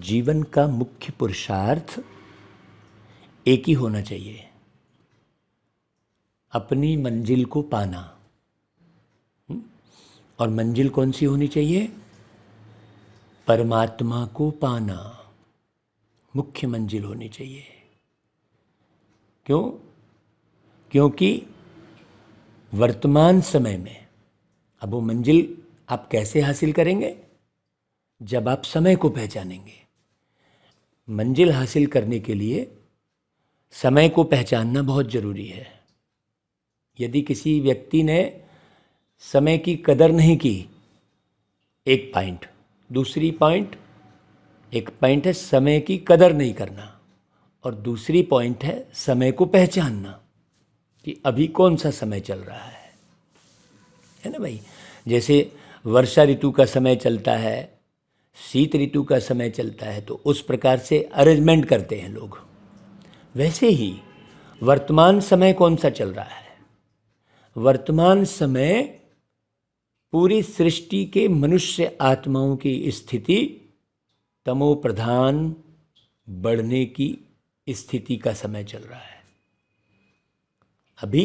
जीवन का मुख्य पुरुषार्थ एक ही होना चाहिए, अपनी मंजिल को पाना। और मंजिल कौन सी होनी चाहिए? परमात्मा को पाना मुख्य मंजिल होनी चाहिए। क्यों? क्योंकि वर्तमान समय में अब वो मंजिल आप कैसे हासिल करेंगे? जब आप समय को पहचानेंगे। मंजिल हासिल करने के लिए समय को पहचानना बहुत जरूरी है। यदि किसी व्यक्ति ने समय की कदर नहीं की, एक पॉइंट। दूसरी पॉइंट, एक पॉइंट है समय की कदर नहीं करना, और दूसरी पॉइंट है समय को पहचानना कि अभी कौन सा समय चल रहा है ना भाई। जैसे वर्षा ऋतु का समय चलता है, शीत ऋतु का समय चलता है, तो उस प्रकार से अरेंजमेंट करते हैं लोग। वैसे ही वर्तमान समय कौन सा चल रहा है? वर्तमान समय पूरी सृष्टि के मनुष्य आत्माओं की स्थिति तमो प्रधान बढ़ने की स्थिति का समय चल रहा है। अभी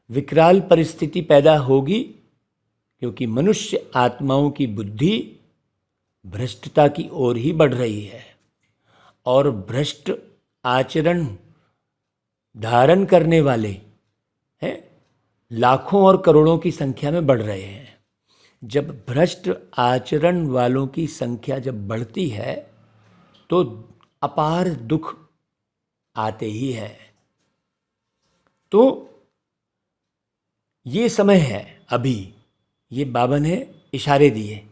विकराल परिस्थिति पैदा होगी क्योंकि मनुष्य आत्माओं की बुद्धि भ्रष्टता की ओर ही बढ़ रही है, और भ्रष्ट आचरण धारण करने वाले हैं लाखों और करोड़ों की संख्या में बढ़ रहे हैं। जब भ्रष्ट आचरण वालों की संख्या जब बढ़ती है तो अपार दुख आते ही है। तो ये समय है, अभी ये बाबा ने इशारे दिए।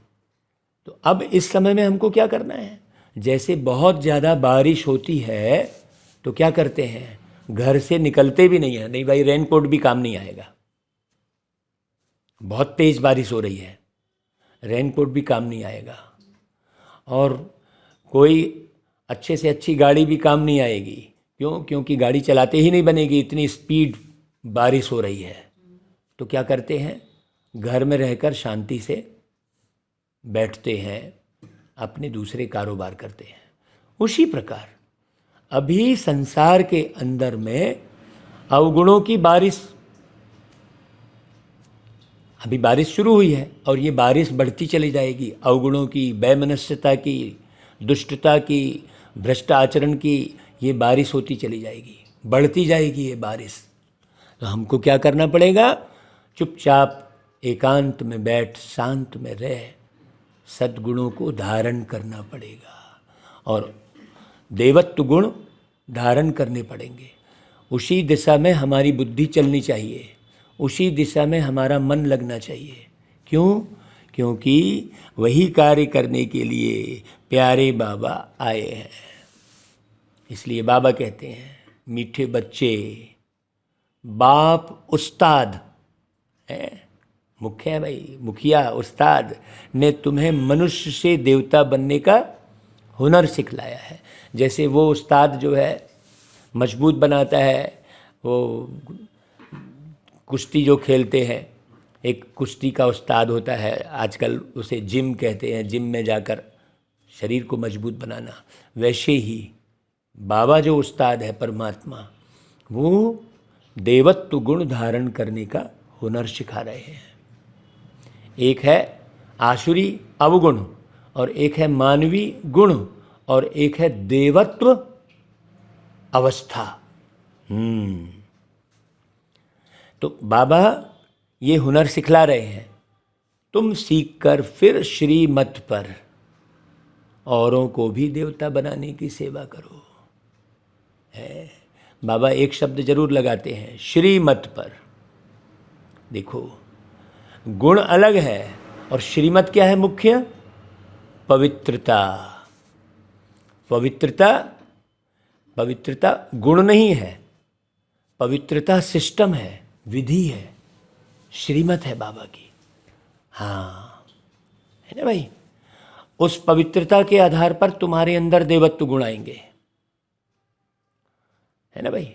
तो अब इस समय में हमको क्या करना है? जैसे बहुत ज़्यादा बारिश होती है तो क्या करते हैं? घर से निकलते भी नहीं है। नहीं भाई, रेनकोट भी काम नहीं आएगा। बहुत तेज़ बारिश हो रही है, रेनकोट भी काम नहीं आएगा। और कोई अच्छे से अच्छी गाड़ी भी काम नहीं आएगी। क्यों? क्योंकि गाड़ी चलाते ही नहीं बनेगी, इतनी स्पीड बारिश हो रही है। तो क्या करते हैं? घर में रहकर शांति से बैठते हैं, अपने दूसरे कारोबार करते हैं। उसी प्रकार अभी संसार के अंदर में अवगुणों की बारिश, अभी बारिश शुरू हुई है और ये बारिश बढ़ती चली जाएगी। अवगुणों की, वैमनस्यता की, दुष्टता की, भ्रष्ट आचरण की ये बारिश होती चली जाएगी, बढ़ती जाएगी ये बारिश। तो हमको क्या करना पड़ेगा? चुपचाप एकांत में बैठ, शांत में रह, सद्गुणों को धारण करना पड़ेगा और देवत्व गुण धारण करने पड़ेंगे। उसी दिशा में हमारी बुद्धि चलनी चाहिए, उसी दिशा में हमारा मन लगना चाहिए। क्यों? क्योंकि वही कार्य करने के लिए प्यारे बाबा आए हैं। इसलिए बाबा कहते हैं, मीठे बच्चे, बाप उस्ताद है, मुख्य है भाई, मुखिया उस्ताद ने तुम्हें मनुष्य से देवता बनने का हुनर सिखलाया है। जैसे वो उस्ताद जो है मजबूत बनाता है, वो कुश्ती जो खेलते हैं, एक कुश्ती का उस्ताद होता है, आजकल उसे जिम कहते हैं, जिम में जाकर शरीर को मजबूत बनाना। वैसे ही बाबा जो उस्ताद है परमात्मा, वो देवत्व गुण धारण करने का हुनर सिखा रहे हैं। एक है आसुरी अवगुण, और एक है मानवी गुण, और एक है देवत्व अवस्था। तो बाबा ये हुनर सिखला रहे हैं। तुम सीखकर फिर श्रीमत पर औरों को भी देवता बनाने की सेवा करो। है, बाबा एक शब्द जरूर लगाते हैं, श्रीमत पर। देखो, गुण अलग है और श्रीमत क्या है मुख्य? पवित्रता। पवित्रता, पवित्रता गुण नहीं है, पवित्रता सिस्टम है, विधि है, श्रीमत है बाबा की। हाँ, है ना भाई। उस पवित्रता के आधार पर तुम्हारे अंदर देवत्व गुण आएंगे, है ना भाई।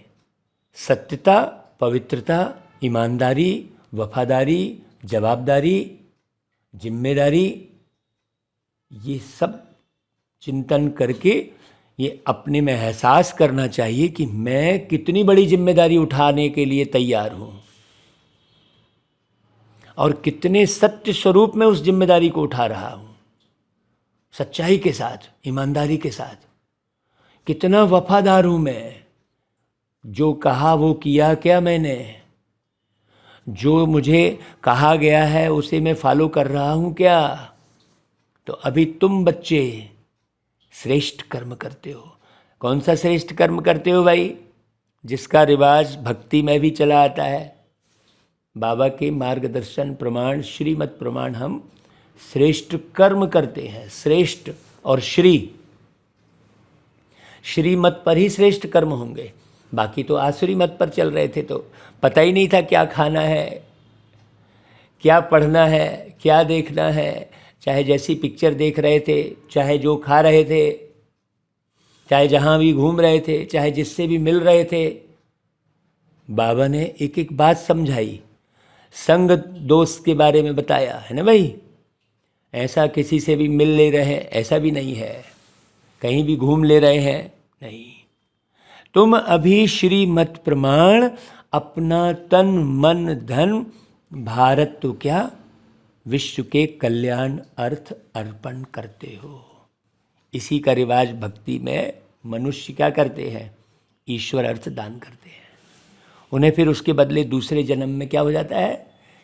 सत्यता, पवित्रता, ईमानदारी, वफादारी, जवाबदारी, जिम्मेदारी, ये सब चिंतन करके ये अपने में एहसास करना चाहिए कि मैं कितनी बड़ी जिम्मेदारी उठाने के लिए तैयार हूँ और कितने सत्य स्वरूप में उस जिम्मेदारी को उठा रहा हूँ, सच्चाई के साथ, ईमानदारी के साथ। कितना वफादार हूँ मैं, जो कहा वो किया क्या मैंने, जो मुझे कहा गया है उसे मैं फॉलो कर रहा हूँ क्या। तो अभी तुम बच्चे श्रेष्ठ कर्म करते हो। कौन सा श्रेष्ठ कर्म करते हो भाई? जिसका रिवाज भक्ति में भी चला आता है। बाबा के मार्गदर्शन प्रमाण, श्रीमत प्रमाण हम श्रेष्ठ कर्म करते हैं। श्रेष्ठ और श्रीमत पर ही श्रेष्ठ कर्म होंगे। बाकी तो आसुरी मत पर चल रहे थे, तो पता ही नहीं था क्या खाना है, क्या पढ़ना है, क्या देखना है। चाहे जैसी पिक्चर देख रहे थे, चाहे जो खा रहे थे, चाहे जहाँ भी घूम रहे थे, चाहे जिससे भी मिल रहे थे, बाबा ने एक एक बात समझाई। संग दोस्त के बारे में बताया है ना भाई। ऐसा किसी से भी मिल ले रहे हैं ऐसा भी नहीं है, कहीं भी घूम ले रहे हैं नहीं। तुम अभी श्रीमत प्रमाण अपना तन मन धन भारत तो क्या विश्व के कल्याण अर्थ अर्पण करते हो। इसी का रिवाज भक्ति में मनुष्य क्या करते हैं? ईश्वर अर्थ दान करते हैं। उन्हें फिर उसके बदले दूसरे जन्म में क्या हो जाता है?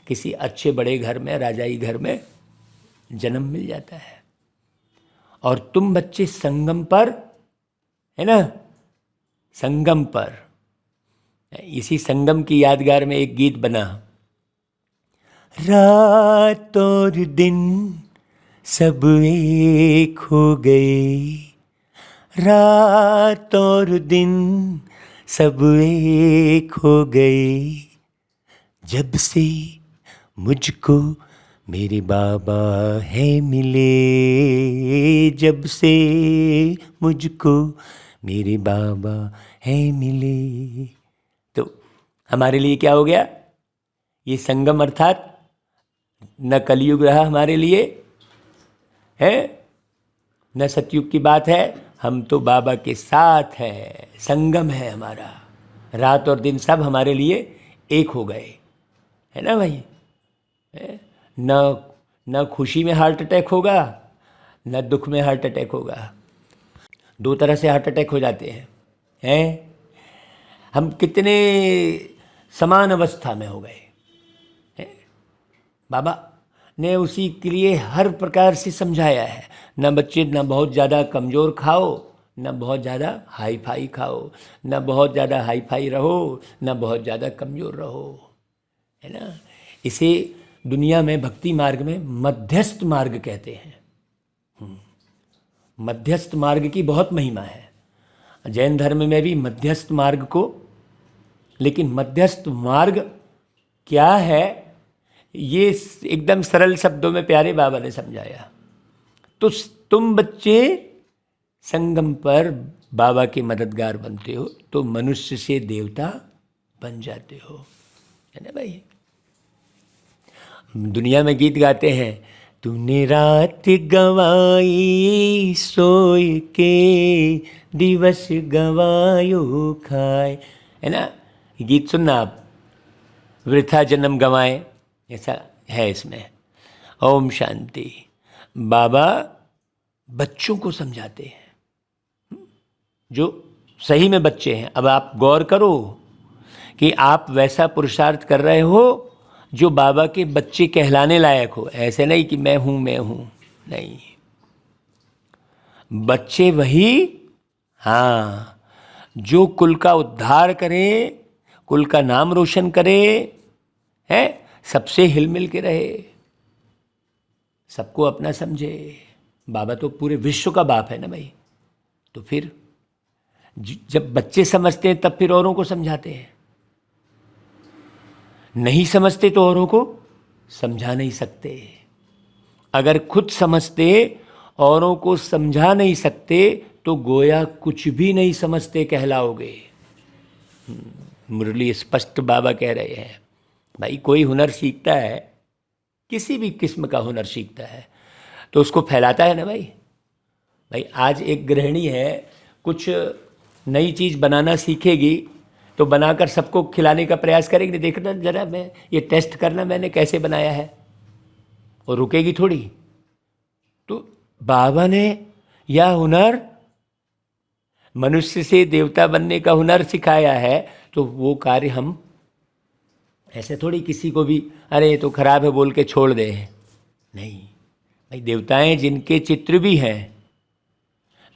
किसी अच्छे बड़े घर में, राजाई घर में जन्म मिल जाता है। और तुम बच्चे संगम पर, है ना, संगम पर, इसी संगम की यादगार में एक गीत बना। रात और दिन सब एक हो गए, रात और दिन सब एक हो गए, जब से मुझको मेरे बाबा है मिले, जब से मुझको मेरे बाबा है मिले। तो हमारे लिए क्या हो गया? ये संगम अर्थात न कलयुग रहा हमारे लिए है, न सतयुग की बात है। हम तो बाबा के साथ है, संगम है हमारा। रात और दिन सब हमारे लिए एक हो गए, है ना भाई। न खुशी में हार्ट अटैक होगा, न दुख में हार्ट अटैक होगा। दो तरह से हार्ट अटैक हो जाते हैं। हम कितने समान अवस्था में हो गए। बाबा ने उसी के लिए हर प्रकार से समझाया है। न बच्चे न बहुत ज़्यादा कमज़ोर खाओ, न बहुत ज़्यादा हाई फाई खाओ, न बहुत ज़्यादा हाई फाई रहो, न बहुत ज़्यादा कमज़ोर रहो, है ना। इसे दुनिया में भक्ति मार्ग में मध्यस्थ मार्ग कहते हैं। मध्यस्थ मार्ग की बहुत महिमा है। जैन धर्म में भी मध्यस्थ मार्ग को, लेकिन मध्यस्थ मार्ग क्या है ये एकदम सरल शब्दों में प्यारे बाबा ने समझाया। तो तुम बच्चे संगम पर बाबा के मददगार बनते हो तो मनुष्य से देवता बन जाते हो, है ना भाई। दुनिया में गीत गाते हैं, तूने रात गवाई सोए के दिवस गवायो खाए, है ना। गीत सुनना आप, वृथा जन्म गवाए, ऐसा है इसमें। ओम शांति। बाबा बच्चों को समझाते हैं जो सही में बच्चे हैं। अब आप गौर करो कि आप वैसा पुरुषार्थ कर रहे हो जो बाबा के बच्चे कहलाने लायक हो। ऐसे नहीं कि मैं हूँ नहीं। बच्चे वही, हाँ, जो कुल का उद्धार करे, कुल का नाम रोशन करे, है, सबसे हिल मिल के रहे, सबको अपना समझे। बाबा तो पूरे विश्व का बाप है ना भाई। तो फिर जब बच्चे समझते हैं तब फिर औरों को समझाते हैं। नहीं समझते तो औरों को समझा नहीं सकते। अगर खुद समझते औरों को समझा नहीं सकते तो गोया कुछ भी नहीं समझते कहलाओगे। मुरली स्पष्ट बाबा कह रहे हैं। भाई कोई हुनर सीखता है, किसी भी किस्म का हुनर सीखता है तो उसको फैलाता है ना भाई। भाई आज एक गृहिणी है, कुछ नई चीज़ बनाना सीखेगी तो बनाकर सबको खिलाने का प्रयास करेगी, देखना जरा मैं ये टेस्ट करना मैंने कैसे बनाया है, और रुकेगी थोड़ी। तो बाबा ने यह हुनर, मनुष्य से देवता बनने का हुनर सिखाया है, तो वो कार्य हम ऐसे थोड़ी किसी को भी अरे ये तो खराब है बोल के छोड़ दे। नहीं भाई, देवताएं जिनके चित्र भी हैं,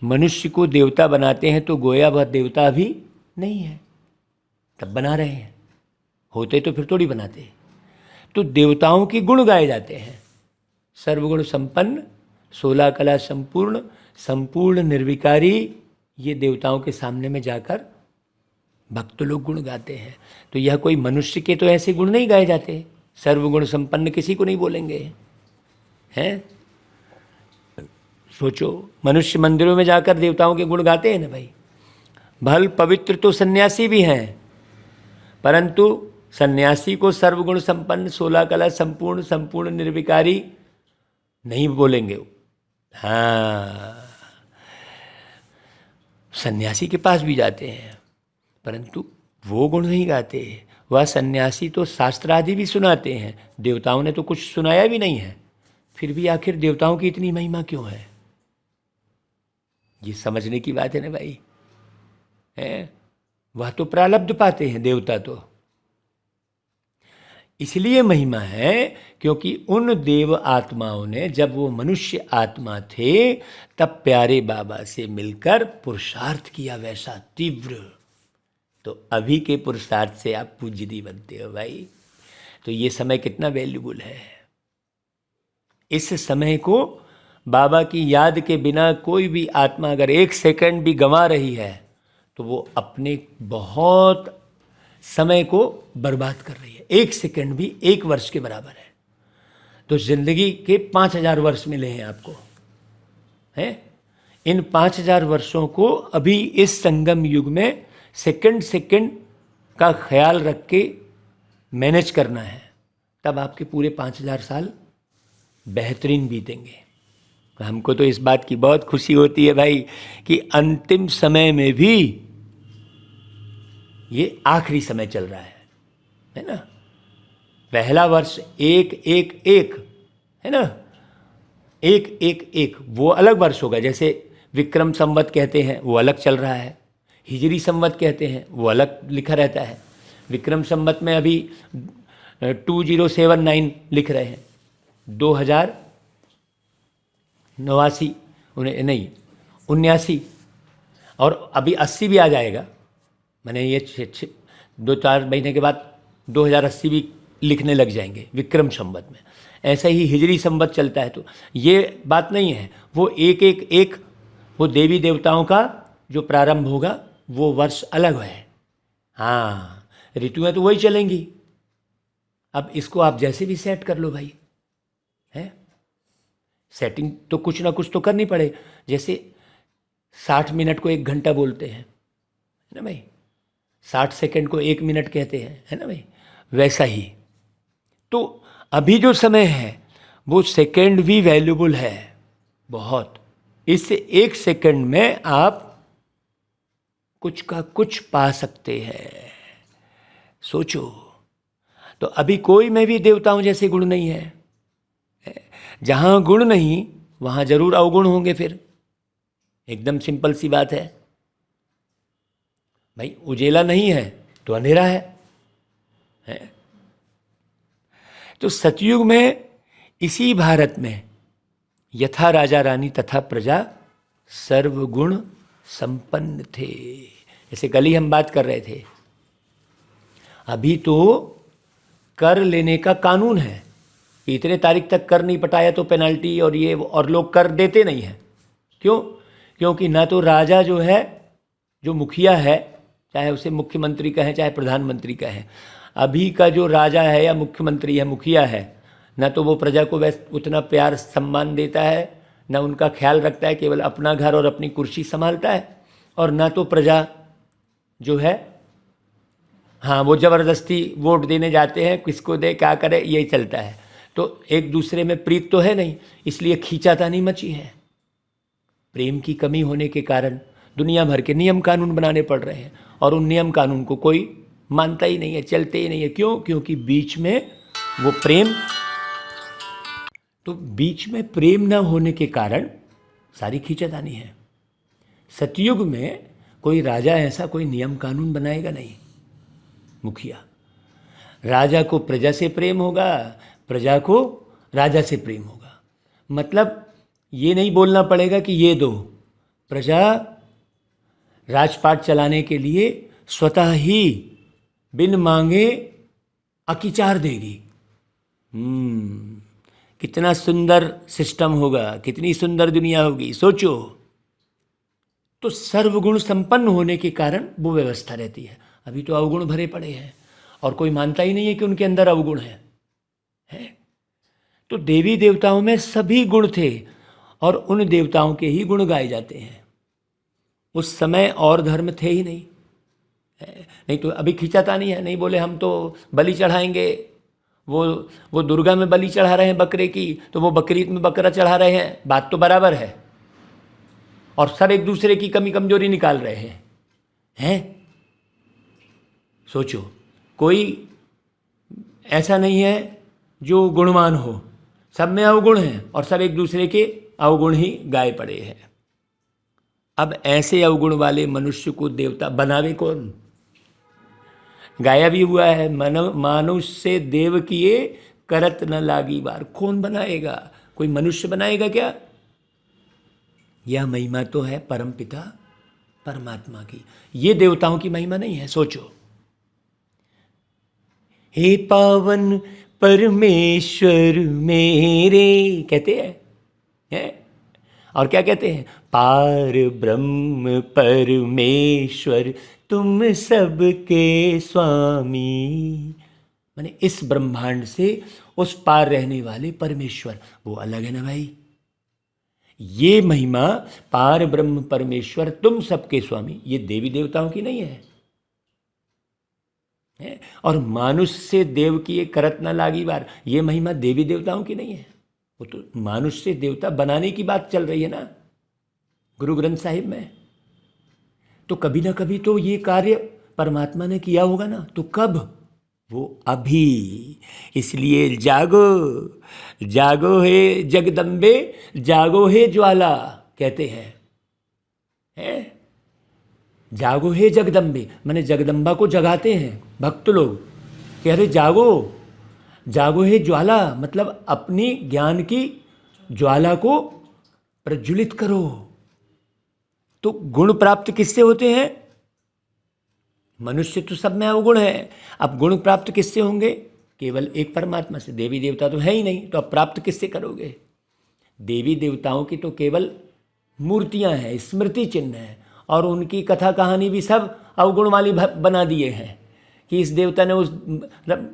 मनुष्य को देवता बनाते हैं तो गोया वह देवता भी नहीं है, तब बना रहे हैं, होते तो फिर थोड़ी बनाते। तो देवताओं के गुण गाए जाते हैं, सर्वगुण संपन्न, 16 कला संपूर्ण, संपूर्ण निर्विकारी, ये देवताओं के सामने में जाकर भक्त लोग गुण गाते हैं। तो यह कोई मनुष्य के तो ऐसे गुण नहीं गाए जाते, सर्वगुण संपन्न किसी को नहीं बोलेंगे, हैं? सोचो, मनुष्य मंदिरों में जाकर देवताओं के गुण गाते हैं ना भाई। भल पवित्र तो सन्यासी भी हैं, परंतु सन्यासी को सर्वगुण संपन्न, 16 कला संपूर्ण, संपूर्ण निर्विकारी नहीं बोलेंगे। हाँ, सन्यासी के पास भी जाते हैं, परंतु वो गुण नहीं गाते। वह सन्यासी तो शास्त्र आदि भी सुनाते हैं, देवताओं ने तो कुछ सुनाया भी नहीं है, फिर भी आखिर देवताओं की इतनी महिमा क्यों है? ये समझने की बात है ना भाई, है? वह तो प्रारब्ध पाते हैं देवता तो, इसलिए महिमा है क्योंकि उन देव आत्माओं ने, जब वो मनुष्य आत्मा थे, तब प्यारे बाबा से मिलकर पुरुषार्थ किया वैसा तीव्र। तो अभी के पुरुषार्थ से आप पूज्यदी बनते हो भाई। तो ये समय कितना वैल्यूबल है। इस समय को बाबा की याद के बिना कोई भी आत्मा अगर 1 सेकंड भी गंवा रही है तो वो अपने बहुत समय को बर्बाद कर रही है। 1 सेकंड भी 1 वर्ष के बराबर है। तो जिंदगी के 5000 वर्ष मिले हैं आपको, हैं? इन 5000 वर्षों को अभी इस संगम युग में सेकंड सेकंड का ख्याल रख के मैनेज करना है, तब आपके पूरे 5000 साल बेहतरीन बीतेंगे। हमको तो इस बात की बहुत खुशी होती है भाई कि अंतिम समय में भी ये आखिरी समय चल रहा है ना। पहला वर्ष 1-1-1 है ना, 1-1-1 वो अलग वर्ष होगा। जैसे विक्रम संवत कहते हैं वो अलग चल रहा है, हिजरी संवत कहते हैं वो अलग लिखा रहता है। विक्रम संवत में अभी 2079 लिख रहे हैं, 2089 नहीं 79, और अभी 80 भी आ जाएगा। मैंने ये 2-4 महीने के बाद 2080 भी लिखने लग जाएंगे विक्रम संवत में। ऐसा ही हिजरी संवत चलता है। तो ये बात नहीं है, वो 1-1-1 वो देवी देवताओं का जो प्रारंभ होगा वो वर्ष अलग है। हाँ, ऋतुएं तो वही चलेंगी। अब इसको आप जैसे भी सेट कर लो भाई, है? सेटिंग तो कुछ ना कुछ तो करनी पड़े। जैसे 60 मिनट को 1 घंटा बोलते हैं, है ना भाई, 60 सेकंड को 1 मिनट कहते हैं, है ना भाई, वैसा ही। तो अभी जो समय है वो सेकंड भी वैल्यूबल है बहुत। इस 1 सेकंड में आप कुछ का कुछ पा सकते हैं। सोचो, तो अभी कोई में भी देवताओं जैसे गुण नहीं है। जहां गुण नहीं वहां जरूर अवगुण होंगे। फिर एकदम सिंपल सी बात है भाई, उजेला नहीं है तो अंधेरा है? तो सतयुग में इसी भारत में यथा राजा रानी तथा प्रजा सर्वगुण संपन्न थे। जैसे कल ही हम बात कर रहे थे, अभी तो कर लेने का कानून है कि इतने तारीख तक कर नहीं पटाया तो पेनल्टी और ये, और लोग कर देते नहीं हैं। क्यों? क्योंकि ना तो राजा जो है, जो मुखिया है, चाहे उसे मुख्यमंत्री कहें चाहे प्रधानमंत्री कहें, अभी का जो राजा है या मुख्यमंत्री है, मुखिया है, ना तो वो प्रजा को वैसे उतना प्यार सम्मान देता है, ना उनका ख्याल रखता है, केवल अपना घर और अपनी कुर्सी संभालता है। और ना तो प्रजा जो है, हाँ, वो ज़बरदस्ती वोट देने जाते हैं, किसको दे क्या करे यही चलता है। तो एक दूसरे में प्रीत तो है नहीं, इसलिए खींचातानी मची है। प्रेम की कमी होने के कारण दुनिया भर के नियम कानून बनाने पड़ रहे हैं और उन नियम कानून को कोई मानता ही नहीं है, चलते ही नहीं है। क्यों? क्योंकि बीच में वो प्रेम, तो बीच में प्रेम न होने के कारण सारी खींचातानी है। सतयुग में कोई राजा ऐसा कोई नियम कानून बनाएगा नहीं, मुखिया। राजा को प्रजा से प्रेम होगा, प्रजा को राजा से प्रेम होगा। मतलब ये नहीं बोलना पड़ेगा कि ये दो, प्रजा राजपाट चलाने के लिए स्वतः ही बिन मांगे अकिचार देगी। कितना सुंदर सिस्टम होगा, कितनी सुंदर दुनिया होगी, सोचो। तो सर्वगुण संपन्न होने के कारण वो व्यवस्था रहती है। अभी तो अवगुण भरे पड़े हैं और कोई मानता ही नहीं है कि उनके अंदर अवगुण है। तो देवी देवताओं में सभी गुण थे और उन देवताओं के ही गुण गाए जाते हैं। उस समय और धर्म थे ही नहीं, नहीं तो अभी खींचातानी है। नहीं बोले हम तो बलि चढ़ाएंगे, वो दुर्गा में बलि चढ़ा रहे हैं बकरे की, तो वो बकरीद में बकरा चढ़ा रहे हैं, बात तो बराबर है। और सब एक दूसरे की कमी कमजोरी निकाल रहे हैं। सोचो, कोई ऐसा नहीं है जो गुणवान हो, सब में अवगुण हैं और सब एक दूसरे के अवगुण ही गाए पड़े हैं। अब ऐसे अवगुण वाले मनुष्य को देवता बनावे कौन? गाया भी हुआ है, मानुष से देव किए करत न लागी बार। कौन बनाएगा? कोई मनुष्य बनाएगा क्या? यह महिमा तो है परमपिता परमात्मा की, ये देवताओं की महिमा नहीं है। सोचो, हे पावन परमेश्वर मेरे कहते हैं, और क्या कहते हैं? पार ब्रह्म परमेश्वर तुम सबके स्वामी। माने इस ब्रह्मांड से उस पार रहने वाले परमेश्वर, वो अलग है ना भाई। ये महिमा पार ब्रह्म परमेश्वर तुम सबके स्वामी, ये देवी देवताओं की नहीं है। और मानुष से देव किए करत न लागी बार, ये महिमा देवी देवताओं की नहीं है। वो तो मानुष से देवता बनाने की बात चल रही है ना गुरु ग्रंथ साहिब में। तो कभी ना कभी तो ये कार्य परमात्मा ने किया होगा ना, तो कब? वो अभी। इसलिए जागो जागो हे जगदम्बे, जागो हे ज्वाला कहते हैं। जागो हे जगदम्बे, माने जगदम्बा को जगाते हैं भक्त लोग कि अरे जागो, जागो हे ज्वाला, मतलब अपनी ज्ञान की ज्वाला को प्रज्वलित करो। तो गुण प्राप्त किससे होते हैं? मनुष्य तो सब में अवगुण है, अब गुण प्राप्त किससे होंगे? केवल एक परमात्मा से। देवी देवता तो है ही नहीं, तो अब प्राप्त किससे करोगे? देवी देवताओं की तो केवल मूर्तियां हैं, स्मृति चिन्ह है, और उनकी कथा कहानी भी सब अवगुण वाली बना दिए हैं कि इस देवता ने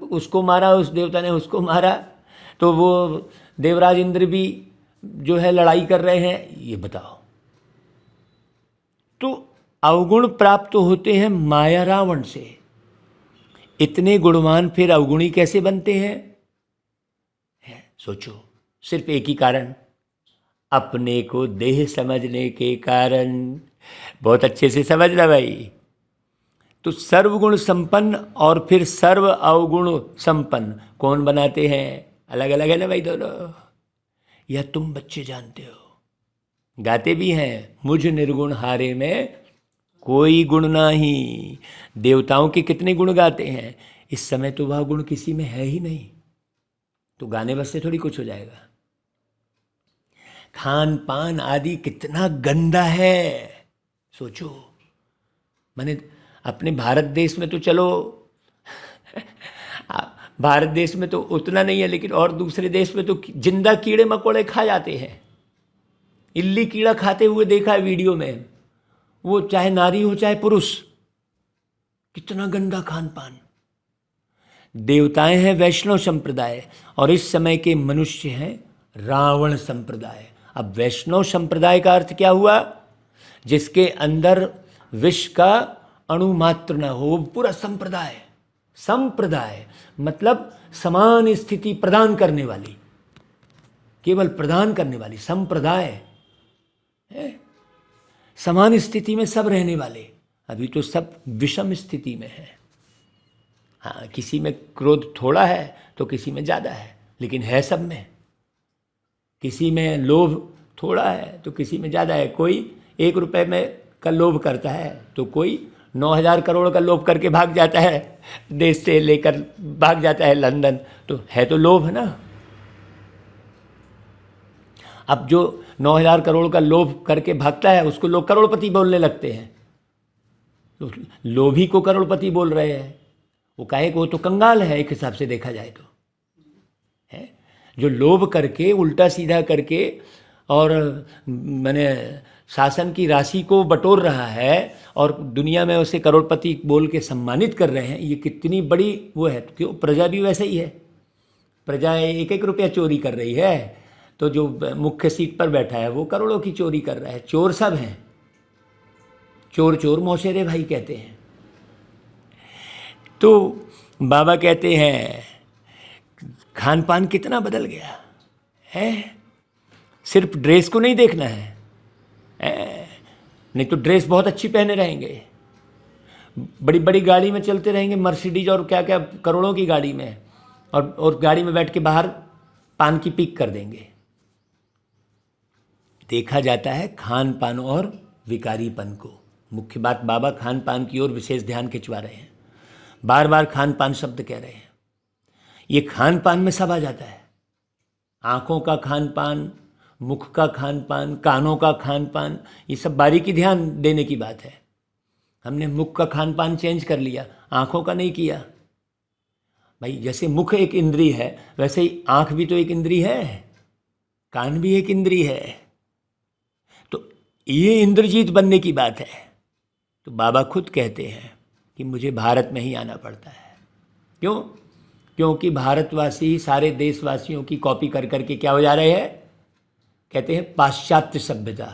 उसको मारा, उस देवता ने उसको मारा, तो वो देवराज इंद्र भी जो है लड़ाई कर रहे हैं। ये बताओ, तो अवगुण प्राप्त होते हैं माया रावण से। इतने गुणवान फिर अवगुणी कैसे बनते हैं? सोचो, सिर्फ एक ही कारण, अपने को देह समझने के कारण। बहुत अच्छे से समझना भाई। तो सर्वगुण संपन्न और फिर सर्व अवगुण संपन्न कौन बनाते हैं? अलग अलग है ना भाई दोनों। यह तुम बच्चे जानते हो, गाते भी हैं, मुझ निर्गुण हारे में कोई गुण नहीं। देवताओं के कितने गुण गाते हैं, इस समय तो वह गुण किसी में है ही नहीं, तो गाने बस से थोड़ी कुछ हो जाएगा। खान पान आदि कितना गंदा है, सोचो। मैंने अपने भारत देश में तो चलो भारत देश में तो उतना नहीं है, लेकिन और दूसरे देश में तो जिंदा कीड़े मकोड़े खा जाते हैं। इल्ली कीड़ा खाते हुए देखा है वीडियो में, वो चाहे नारी हो चाहे पुरुष। कितना गंदा खान पान। देवताएं हैं वैष्णव संप्रदाय और इस समय के मनुष्य हैं रावण संप्रदाय। अब वैष्णव संप्रदाय का अर्थ क्या हुआ? जिसके अंदर विष का अणु मात्र न हो, पूरा संप्रदाय। संप्रदाय मतलब समान स्थिति प्रदान करने वाली, केवल प्रदान करने वाली संप्रदाय है। समान स्थिति में सब रहने वाले। अभी तो सब विषम स्थिति में है। हाँ, किसी में क्रोध थोड़ा है तो किसी में ज़्यादा है, लेकिन है सब में। किसी में लोभ थोड़ा है तो किसी में ज़्यादा है। कोई 1 रुपए में का लोभ करता है तो कोई 9,000 करोड़ का लोभ करके भाग जाता है, देश से लेकर भाग जाता है लंदन। तो है तो लोभ ना। अब जो 9,000 करोड़ का लोभ करके भागता है उसको लोग करोड़पति बोलने लगते हैं। तो लोभी को करोड़पति बोल रहे हैं। वो काहे को, वो तो कंगाल है एक हिसाब से देखा जाए तो, है। जो लोभ करके उल्टा सीधा करके और मैंने शासन की राशि को बटोर रहा है और दुनिया में उसे करोड़पति बोल के सम्मानित कर रहे हैं, ये कितनी बड़ी वो है। क्यों, प्रजा भी वैसे ही है। प्रजा 1-1 रुपया चोरी कर रही है, तो जो मुख्य सीट पर बैठा है वो करोड़ों की चोरी कर रहा है। चोर सब हैं, चोर चोर मौसेरे भाई कहते हैं। तो बाबा कहते हैं खान पान कितना बदल गया है। सिर्फ ड्रेस को नहीं देखना है, नहीं तो ड्रेस बहुत अच्छी पहने रहेंगे, बड़ी बड़ी गाड़ी में चलते रहेंगे, मर्सिडीज और क्या क्या करोड़ों की गाड़ी में, और गाड़ी में बैठ के बाहर पान की पीक कर देंगे। देखा जाता है खान पान और विकारीपन को। मुख्य बात बाबा खान पान की ओर विशेष ध्यान खिंचवा रहे हैं। बार बार खान पान शब्द कह रहे हैं। ये खान पान में सब आ जाता है। आँखों का खान पान, मुख का खान पान, कानों का खान पान, ये सब बारीकी ध्यान देने की बात है। हमने मुख का खान पान चेंज कर लिया, आँखों का नहीं किया। भाई जैसे मुख एक इंद्री है वैसे ही आँख भी तो एक इंद्री है, कान भी एक इंद्री है। तो ये इंद्रजीत बनने की बात है। तो बाबा खुद कहते हैं कि मुझे भारत में ही आना पड़ता है। क्यों? क्योंकि भारतवासी सारे देशवासियों की कॉपी कर करके क्या हो जा रहे हैं, कहते हैं पाश्चात्य सभ्यता।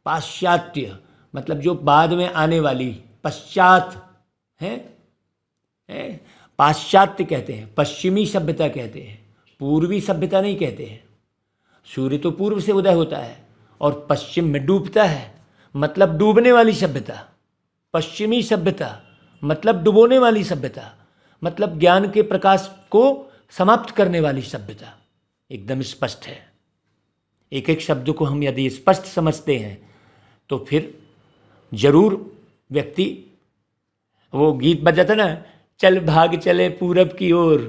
पाश्चात्य मतलब जो बाद में आने वाली, पश्चात है, पाश्चात्य कहते हैं, पश्चिमी सभ्यता कहते हैं, पूर्वी सभ्यता नहीं कहते हैं। सूर्य तो पूर्व से उदय होता है और पश्चिम में डूबता है, मतलब डूबने वाली सभ्यता। पश्चिमी सभ्यता मतलब डुबोने वाली सभ्यता, मतलब ज्ञान के प्रकाश को समाप्त करने वाली सभ्यता। एकदम स्पष्ट है। एक एक शब्द को हम यदि स्पष्ट समझते हैं तो फिर जरूर व्यक्ति, वो गीत बजा था ना, चल भाग चले पूरब की ओर,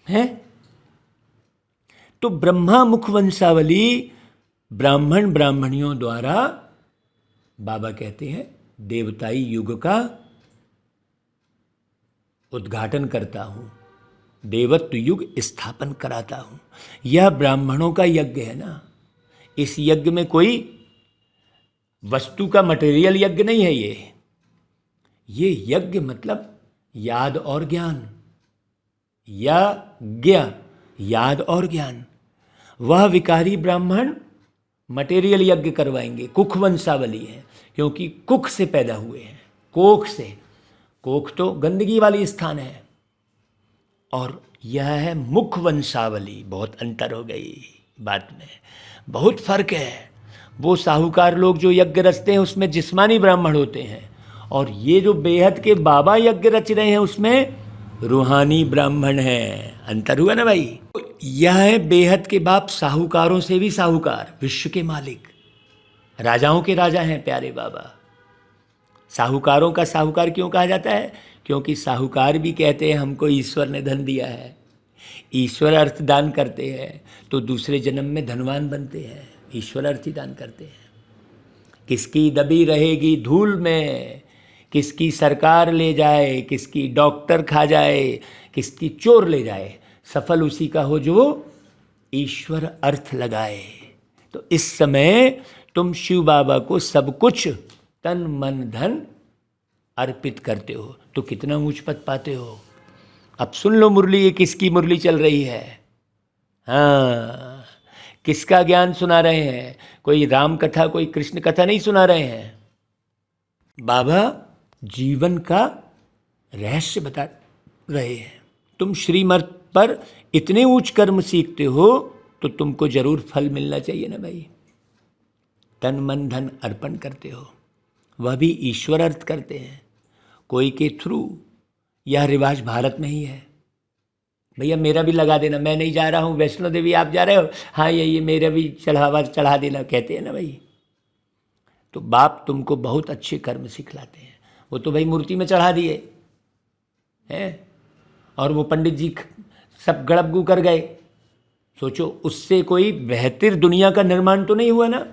है। तो ब्रह्मा मुख वंशावली ब्राह्मण ब्राह्मणियों द्वारा बाबा कहते हैं देवताई युग का उद्घाटन करता हूं, देवत्व युग स्थापन कराता हूं। यह ब्राह्मणों का यज्ञ है ना। इस यज्ञ में कोई वस्तु का मटेरियल यज्ञ नहीं है। ये यज्ञ मतलब याद और ज्ञान, यज्ञ याद और ज्ञान। वह विकारी ब्राह्मण मटेरियल यज्ञ करवाएंगे, कुख वंशावली है, क्योंकि कुख से पैदा हुए हैं, कोख से। कोख तो गंदगी वाली स्थान है, और यह है मुख वंशावली। बहुत अंतर हो गई बात में, बहुत फर्क है। वो साहूकार लोग जो यज्ञ रचते हैं उसमें जिस्मानी ब्राह्मण होते हैं, और ये जो बेहद के बाबा यज्ञ रच रहे हैं उसमें रूहानी ब्राह्मण हैं। अंतर हुआ ना भाई। यह है बेहद के बाप, साहूकारों से भी साहूकार, विश्व के मालिक, राजाओं के राजा हैं प्यारे बाबा। साहूकारों का साहूकार क्यों कहा जाता है? क्योंकि साहूकार भी कहते हैं हमको ईश्वर ने धन दिया है। ईश्वर अर्थ दान करते हैं तो दूसरे जन्म में धनवान बनते हैं, ईश्वर अर्थ ही दान करते हैं। किसकी दबी रहेगी धूल में, किसकी सरकार ले जाए, किसकी डॉक्टर खा जाए, किसकी चोर ले जाए, सफल उसी का हो जो ईश्वर अर्थ लगाए। तो इस समय तुम शिव बाबा को सब कुछ तन मन धन अर्पित करते हो तो कितना ऊंच पद पाते हो। अब सुन लो मुरली, ये किसकी मुरली चल रही है? हाँ, किसका ज्ञान सुना रहे हैं? कोई राम कथा, कोई कृष्ण कथा नहीं सुना रहे हैं। बाबा जीवन का रहस्य बता रहे हैं। तुम श्रीमत पर इतने ऊंच कर्म सीखते हो तो तुमको जरूर फल मिलना चाहिए ना भाई। तन मन धन अर्पण करते हो, वह भी ईश्वर अर्थ करते हैं कोई के थ्रू। यह रिवाज भारत में ही है। भैया मेरा भी लगा देना, मैं नहीं जा रहा हूँ वैष्णो देवी, आप जा रहे हो, हाँ ये मेरा भी चढ़ा देना, कहते हैं ना भाई। तो बाप तुमको बहुत अच्छे कर्म सिखलाते हैं। वो तो भाई मूर्ति में चढ़ा दिए हैं, और वो पंडित जी सब गड़बगू कर गए। सोचो उससे कोई बेहतर दुनिया का निर्माण तो नहीं हुआ ना,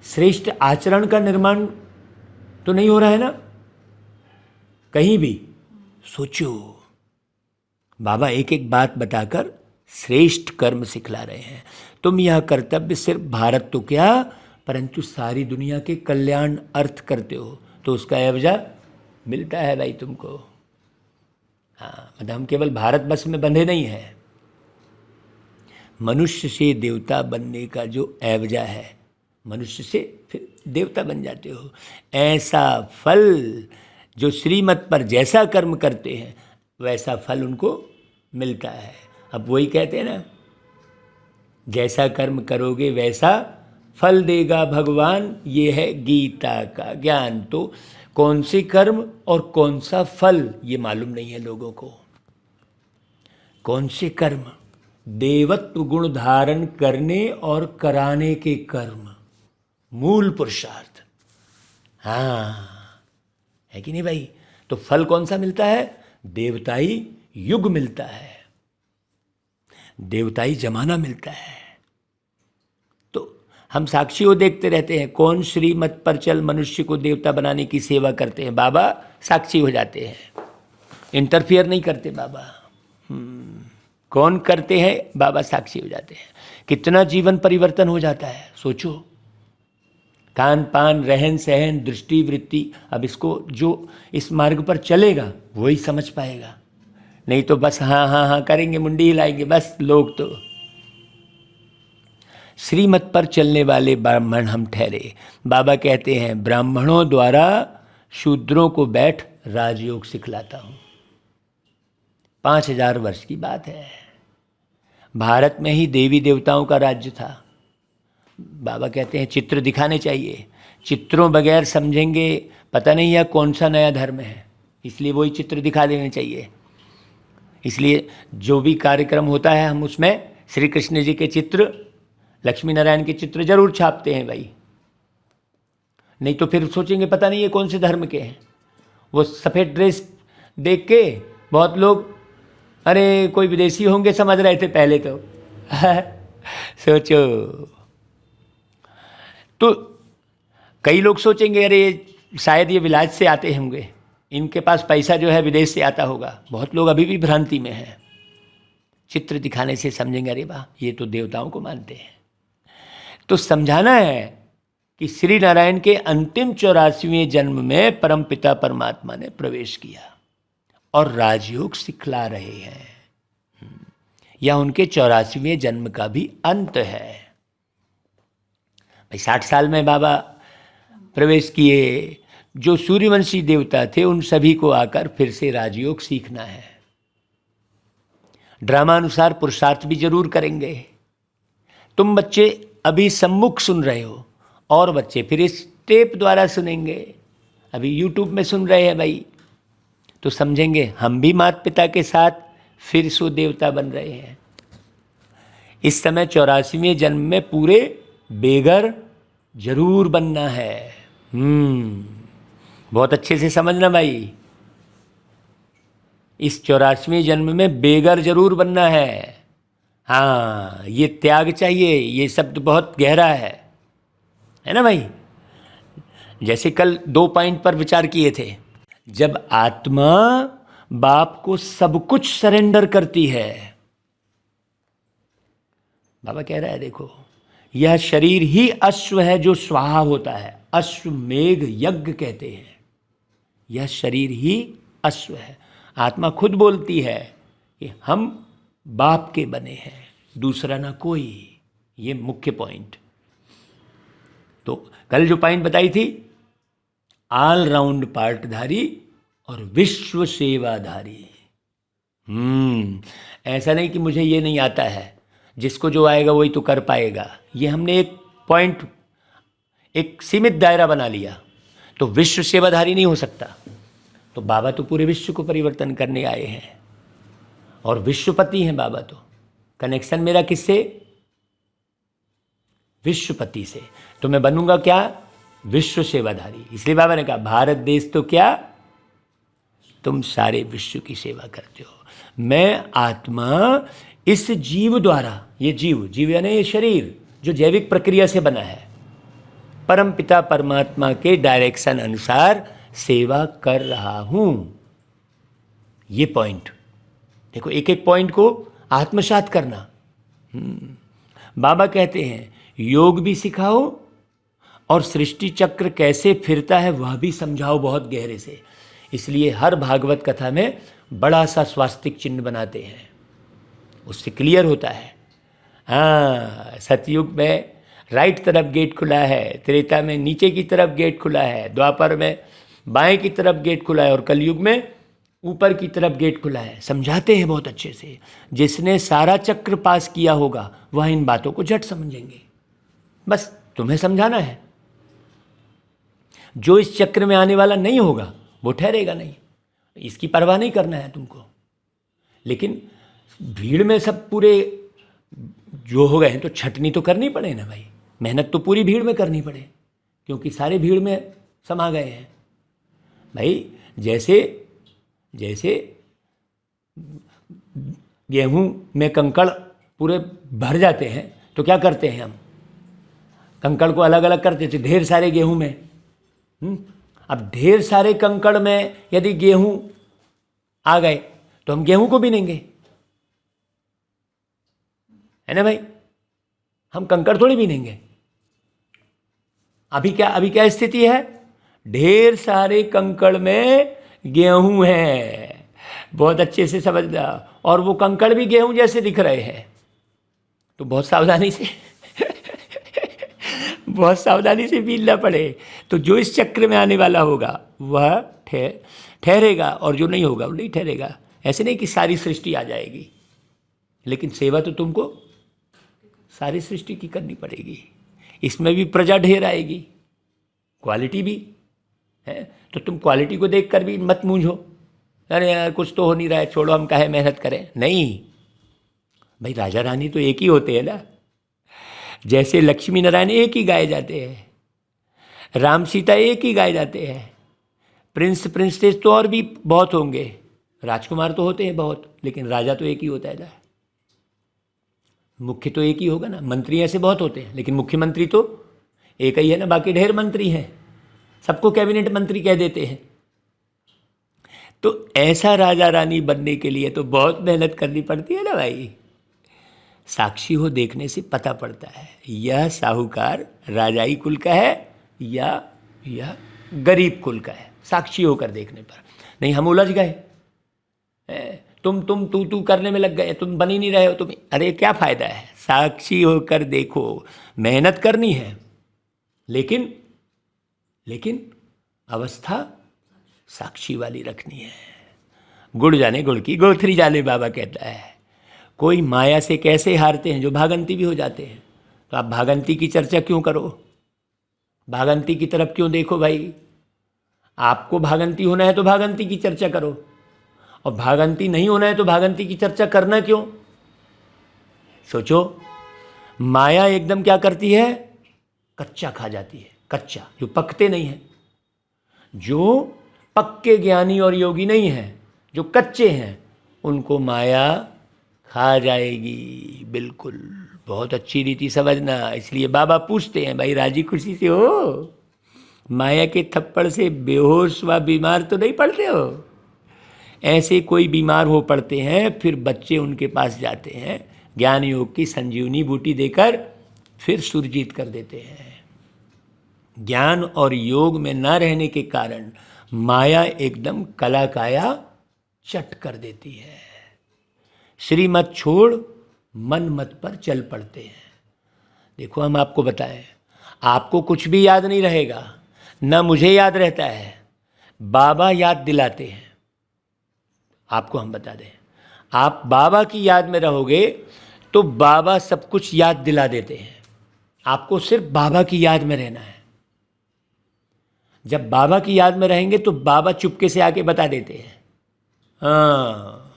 श्रेष्ठ आचरण का निर्माण तो नहीं हो रहा है ना कहीं भी। सोचो बाबा एक एक बात बताकर श्रेष्ठ कर्म सिखला रहे हैं। तुम यह कर्तव्य सिर्फ भारत तो क्या परंतु सारी दुनिया के कल्याण अर्थ करते हो, तो उसका एवजा मिलता है भाई तुमको। हाँ, मतलब हम केवल भारत बस में बंधे नहीं हैं। मनुष्य से देवता बनने का जो एवजा है, मनुष्य से फिर देवता बन जाते हो। ऐसा फल जो श्रीमत पर जैसा कर्म करते हैं वैसा फल उनको मिलता है। अब वही कहते हैं ना, जैसा कर्म करोगे वैसा फल देगा भगवान, ये है गीता का ज्ञान। तो कौन से कर्म और कौन सा फल ये मालूम नहीं है लोगों को। कौन से कर्म, देवत्व गुण धारण करने और कराने के कर्म, मूल पुरुषार्थ। हाँ है कि नहीं भाई। तो फल कौन सा मिलता है, देवताई युग मिलता है, देवताई जमाना मिलता है। तो हम साक्षी को देखते रहते हैं, कौन श्रीमत पर चल मनुष्य को देवता बनाने की सेवा करते हैं, बाबा साक्षी हो जाते हैं, इंटरफियर नहीं करते बाबा। कौन करते हैं, बाबा साक्षी हो जाते हैं। कितना जीवन परिवर्तन हो जाता है सोचो। खान पान रहन सहन दृष्टि वृत्ति, अब इसको जो इस मार्ग पर चलेगा वही समझ पाएगा, नहीं तो बस हाँ हाँ हाँ करेंगे, मुंडी हिलाएंगे बस लोग। तो श्रीमत पर चलने वाले ब्राह्मण हम ठहरे। बाबा कहते हैं ब्राह्मणों द्वारा शूद्रों को बैठ राजयोग सिखलाता हूँ। 5000 वर्ष की बात है। भारत में ही देवी देवताओं का राज्य था। बाबा कहते हैं चित्र दिखाने चाहिए, चित्रों बगैर समझेंगे पता नहीं यह कौन सा नया धर्म है, इसलिए वही चित्र दिखा देने चाहिए। इसलिए जो भी कार्यक्रम होता है हम उसमें श्री कृष्ण जी के चित्र, लक्ष्मी नारायण के चित्र जरूर छापते हैं भाई, नहीं तो फिर सोचेंगे पता नहीं ये कौन से धर्म के हैं। वो सफ़ेद ड्रेस देख के बहुत लोग अरे कोई विदेशी होंगे समझ रहे थे पहले तो सोचो। तो कई लोग सोचेंगे अरे शायद ये विलायत से आते होंगे, इनके पास पैसा जो है विदेश से आता होगा। बहुत लोग अभी भी भ्रांति में हैं। चित्र दिखाने से समझेंगे अरे वाह ये तो देवताओं को मानते हैं। तो समझाना है कि श्री नारायण के अंतिम 84वें जन्म में परमपिता परमात्मा ने प्रवेश किया और राजयोग सिखला रहे हैं। यह उनके 84वें जन्म का भी अंत है। भाई 60 साल में बाबा प्रवेश किए। जो सूर्यवंशी देवता थे उन सभी को आकर फिर से राजयोग सीखना है। ड्रामानुसार पुरुषार्थ भी जरूर करेंगे। तुम बच्चे अभी सम्मुख सुन रहे हो और बच्चे फिर इस टेप द्वारा सुनेंगे, अभी यूट्यूब में सुन रहे हैं भाई, तो समझेंगे हम भी माता पिता के साथ फिर सो देवता बन रहे हैं। इस समय 84वें जन्म में पूरे बेगर जरूर बनना है। बहुत अच्छे से समझना भाई, इस 84वें जन्म में बेगर जरूर बनना है। हाँ ये त्याग चाहिए, ये शब्द बहुत गहरा है ना भाई। जैसे कल 2 पॉइंट पर विचार किए थे, जब आत्मा बाप को सब कुछ सरेंडर करती है, बाबा कह रहा है देखो यह शरीर ही अश्व है जो स्वाहा होता है, अश्वमेघ यज्ञ कहते हैं। यह शरीर ही अश्व है। आत्मा खुद बोलती है कि हम बाप के बने हैं, दूसरा ना कोई। ये मुख्य पॉइंट। तो कल जो पॉइंट बताई थी, ऑल राउंड पार्टधारी और विश्व सेवाधारी। ऐसा नहीं कि मुझे ये नहीं आता है, जिसको जो आएगा वही तो कर पाएगा। ये हमने एक पॉइंट एक सीमित दायरा बना लिया तो विश्व सेवाधारी नहीं हो सकता। तो बाबा तो पूरे विश्व को परिवर्तन करने आए हैं और विश्वपति हैं बाबा। तो कनेक्शन मेरा किससे? विश्वपति से। तो मैं बनूंगा क्या? विश्व सेवाधारी। इसलिए बाबा ने कहा भारत देश तो क्या, तुम सारे विश्व की सेवा करते हो। मैं आत्मा इस जीव द्वारा, ये जीव यानी ये शरीर जो जैविक प्रक्रिया से बना है, परम पिता परमात्मा के डायरेक्शन अनुसार सेवा कर रहा हूं। ये पॉइंट देखो, एक एक पॉइंट को आत्मसात करना। बाबा कहते हैं योग भी सिखाओ और सृष्टि चक्र कैसे फिरता है वह भी समझाओ बहुत गहरे से। इसलिए हर भागवत कथा में बड़ा सा स्वास्तिक चिन्ह बनाते हैं, उससे क्लियर होता है। हाँ, सतयुग में राइट तरफ गेट खुला है, त्रेता में नीचे की तरफ गेट खुला है, द्वापर में बाएं की तरफ गेट खुला है और कलयुग में ऊपर की तरफ गेट खुला है। समझाते हैं बहुत अच्छे से। जिसने सारा चक्र पास किया होगा वह इन बातों को झट समझेंगे। बस तुम्हें समझाना है। जो इस चक्र में आने वाला नहीं होगा वो ठहरेगा नहीं, इसकी परवाह नहीं करना है तुमको। लेकिन भीड़ में सब पूरे जो हो गए हैं तो छटनी तो करनी पड़े ना भाई, मेहनत तो पूरी भीड़ में करनी पड़े, क्योंकि सारे भीड़ में समा गए हैं भाई। जैसे जैसे गेहूं में कंकड़ पूरे भर जाते हैं तो क्या करते हैं हम, कंकड़ को अलग अलग करते थे ढेर सारे गेहूं में। अब ढेर सारे कंकड़ में यदि गेहूं आ गए तो हम गेहूं को बीनेंगे, है ना भाई। हम कंकड़ थोड़ी बीनेंगे। अभी क्या स्थिति है, ढेर सारे कंकड़ में गेहूं है। बहुत अच्छे से समझना। और वो कंकड़ भी गेहूं जैसे दिख रहे हैं, तो बहुत सावधानी से बहुत सावधानी से बीनना पड़े। तो जो इस चक्र में आने वाला होगा वह ठहरेगा और जो नहीं होगा वो नहीं ठहरेगा। ऐसे नहीं कि सारी सृष्टि आ जाएगी, लेकिन सेवा तो तुमको सारी सृष्टि की करनी पड़ेगी। इसमें भी प्रजा ढेर आएगी, क्वालिटी भी है, तो तुम क्वालिटी को देखकर भी मत मूंझो, अरे यार कुछ तो हो नहीं रहा है, छोड़ो हम काहे मेहनत करें। नहीं भाई, राजा रानी तो एक ही होते हैं ना। जैसे लक्ष्मी नारायण एक ही गाए जाते हैं, राम सीता एक ही गाए जाते हैं, प्रिंस प्रिंसेस तो और भी बहुत होंगे, राजकुमार तो होते हैं बहुत, लेकिन राजा तो एक ही होता है ना। मुख्य तो एक ही होगा ना। मंत्री ऐसे बहुत होते हैं लेकिन मुख्यमंत्री तो एक ही है ना, बाकी ढेर मंत्री हैं, सबको कैबिनेट मंत्री कह देते हैं। तो ऐसा राजा रानी बनने के लिए तो बहुत मेहनत करनी पड़ती है ना भाई। साक्षी हो देखने से पता पड़ता है यह साहूकार राजाई कुल का है या गरीब कुल का है, साक्षी होकर देखने पर। नहीं हम उलझ गए, तुम तू करने में लग गए, तुम बन ही नहीं रहे हो तुम, अरे क्या फ़ायदा है। साक्षी होकर देखो, मेहनत करनी है, लेकिन अवस्था साक्षी वाली रखनी है। गुड़ जाने गुड़ की गोथरी जाने, बाबा कहता है। कोई माया से कैसे हारते हैं, जो भागंती भी हो जाते हैं। तो आप भागंती की चर्चा क्यों करो, भागंती की तरफ क्यों देखो भाई। आपको भागंती होना है तो भागंती की चर्चा करो, और भागंती नहीं होना है तो भागंती की चर्चा करना क्यों। सोचो, माया एकदम क्या करती है, कच्चा खा जाती है, कच्चा जो पकते नहीं है। जो पक्के ज्ञानी और योगी नहीं हैं, जो कच्चे हैं, उनको माया खा जाएगी। बिल्कुल, बहुत अच्छी रीति समझना। इसलिए बाबा पूछते हैं, भाई राजी खुशी से हो, माया के थप्पड़ से बेहोश व बीमार तो नहीं पड़ते हो। ऐसे कोई बीमार हो पड़ते हैं, फिर बच्चे उनके पास जाते हैं, ज्ञान योग की संजीवनी बूटी देकर फिर सुरजीत कर देते हैं। ज्ञान और योग में न रहने के कारण माया एकदम कला काया चट कर देती है। श्रीमत छोड़ मन मत पर चल पड़ते हैं। देखो हम आपको बताएं, आपको कुछ भी याद नहीं रहेगा, न मुझे याद रहता है, बाबा याद दिलाते हैं। आपको हम बता दें, आप बाबा की याद में रहोगे तो बाबा सब कुछ याद दिला देते हैं। आपको सिर्फ बाबा की याद में रहना है, जब बाबा की याद में रहेंगे तो बाबा चुपके से आके बता देते हैं। हाँ,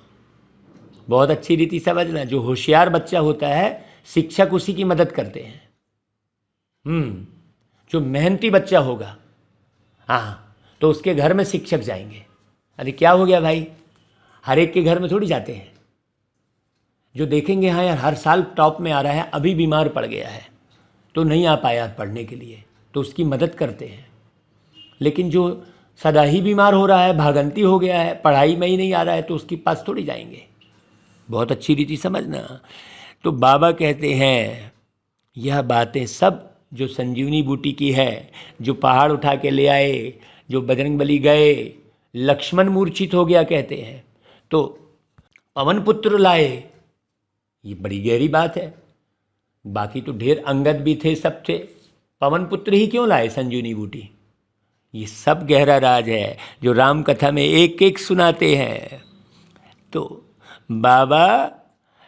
बहुत अच्छी रीति समझना। जो होशियार बच्चा होता है शिक्षक उसी की मदद करते हैं। जो मेहनती बच्चा होगा, हाँ, तो उसके घर में शिक्षक जाएंगे। अरे क्या हो गया भाई, हर एक के घर में थोड़ी जाते हैं। जो देखेंगे हाँ यार हर साल टॉप में आ रहा है, अभी बीमार पड़ गया है तो नहीं आ पाया पढ़ने के लिए, तो उसकी मदद करते हैं। लेकिन जो सदा ही बीमार हो रहा है, भागंती हो गया है, पढ़ाई में ही नहीं आ रहा है, तो उसके पास थोड़ी जाएंगे। बहुत अच्छी रीति समझना। तो बाबा कहते हैं यह बातें सब जो संजीवनी बूटी की है, जो पहाड़ उठा के ले आए, जो बजरंगबली गए, लक्ष्मण मूर्छित हो गया कहते हैं तो पवन पुत्र लाए, ये बड़ी गहरी बात है। बाकी तो ढेर अंगद भी थे, सब थे, पवन पुत्र ही क्यों लाए संजीवनी बूटी? ये सब गहरा राज है जो राम कथा में एक एक सुनाते हैं। तो बाबा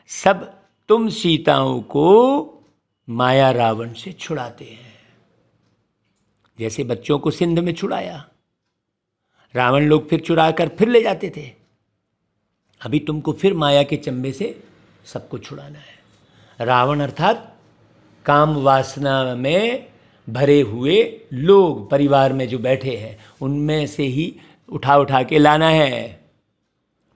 सब तुम सीताओं को माया रावण से छुड़ाते हैं। जैसे बच्चों को सिंध में छुड़ाया, रावण लोग फिर चुरा कर फिर ले जाते थे, अभी तुमको फिर माया के चंबे से सबको छुड़ाना है। रावण अर्थात काम वासना में भरे हुए लोग परिवार में जो बैठे हैं, उनमें से ही उठा उठा के लाना है।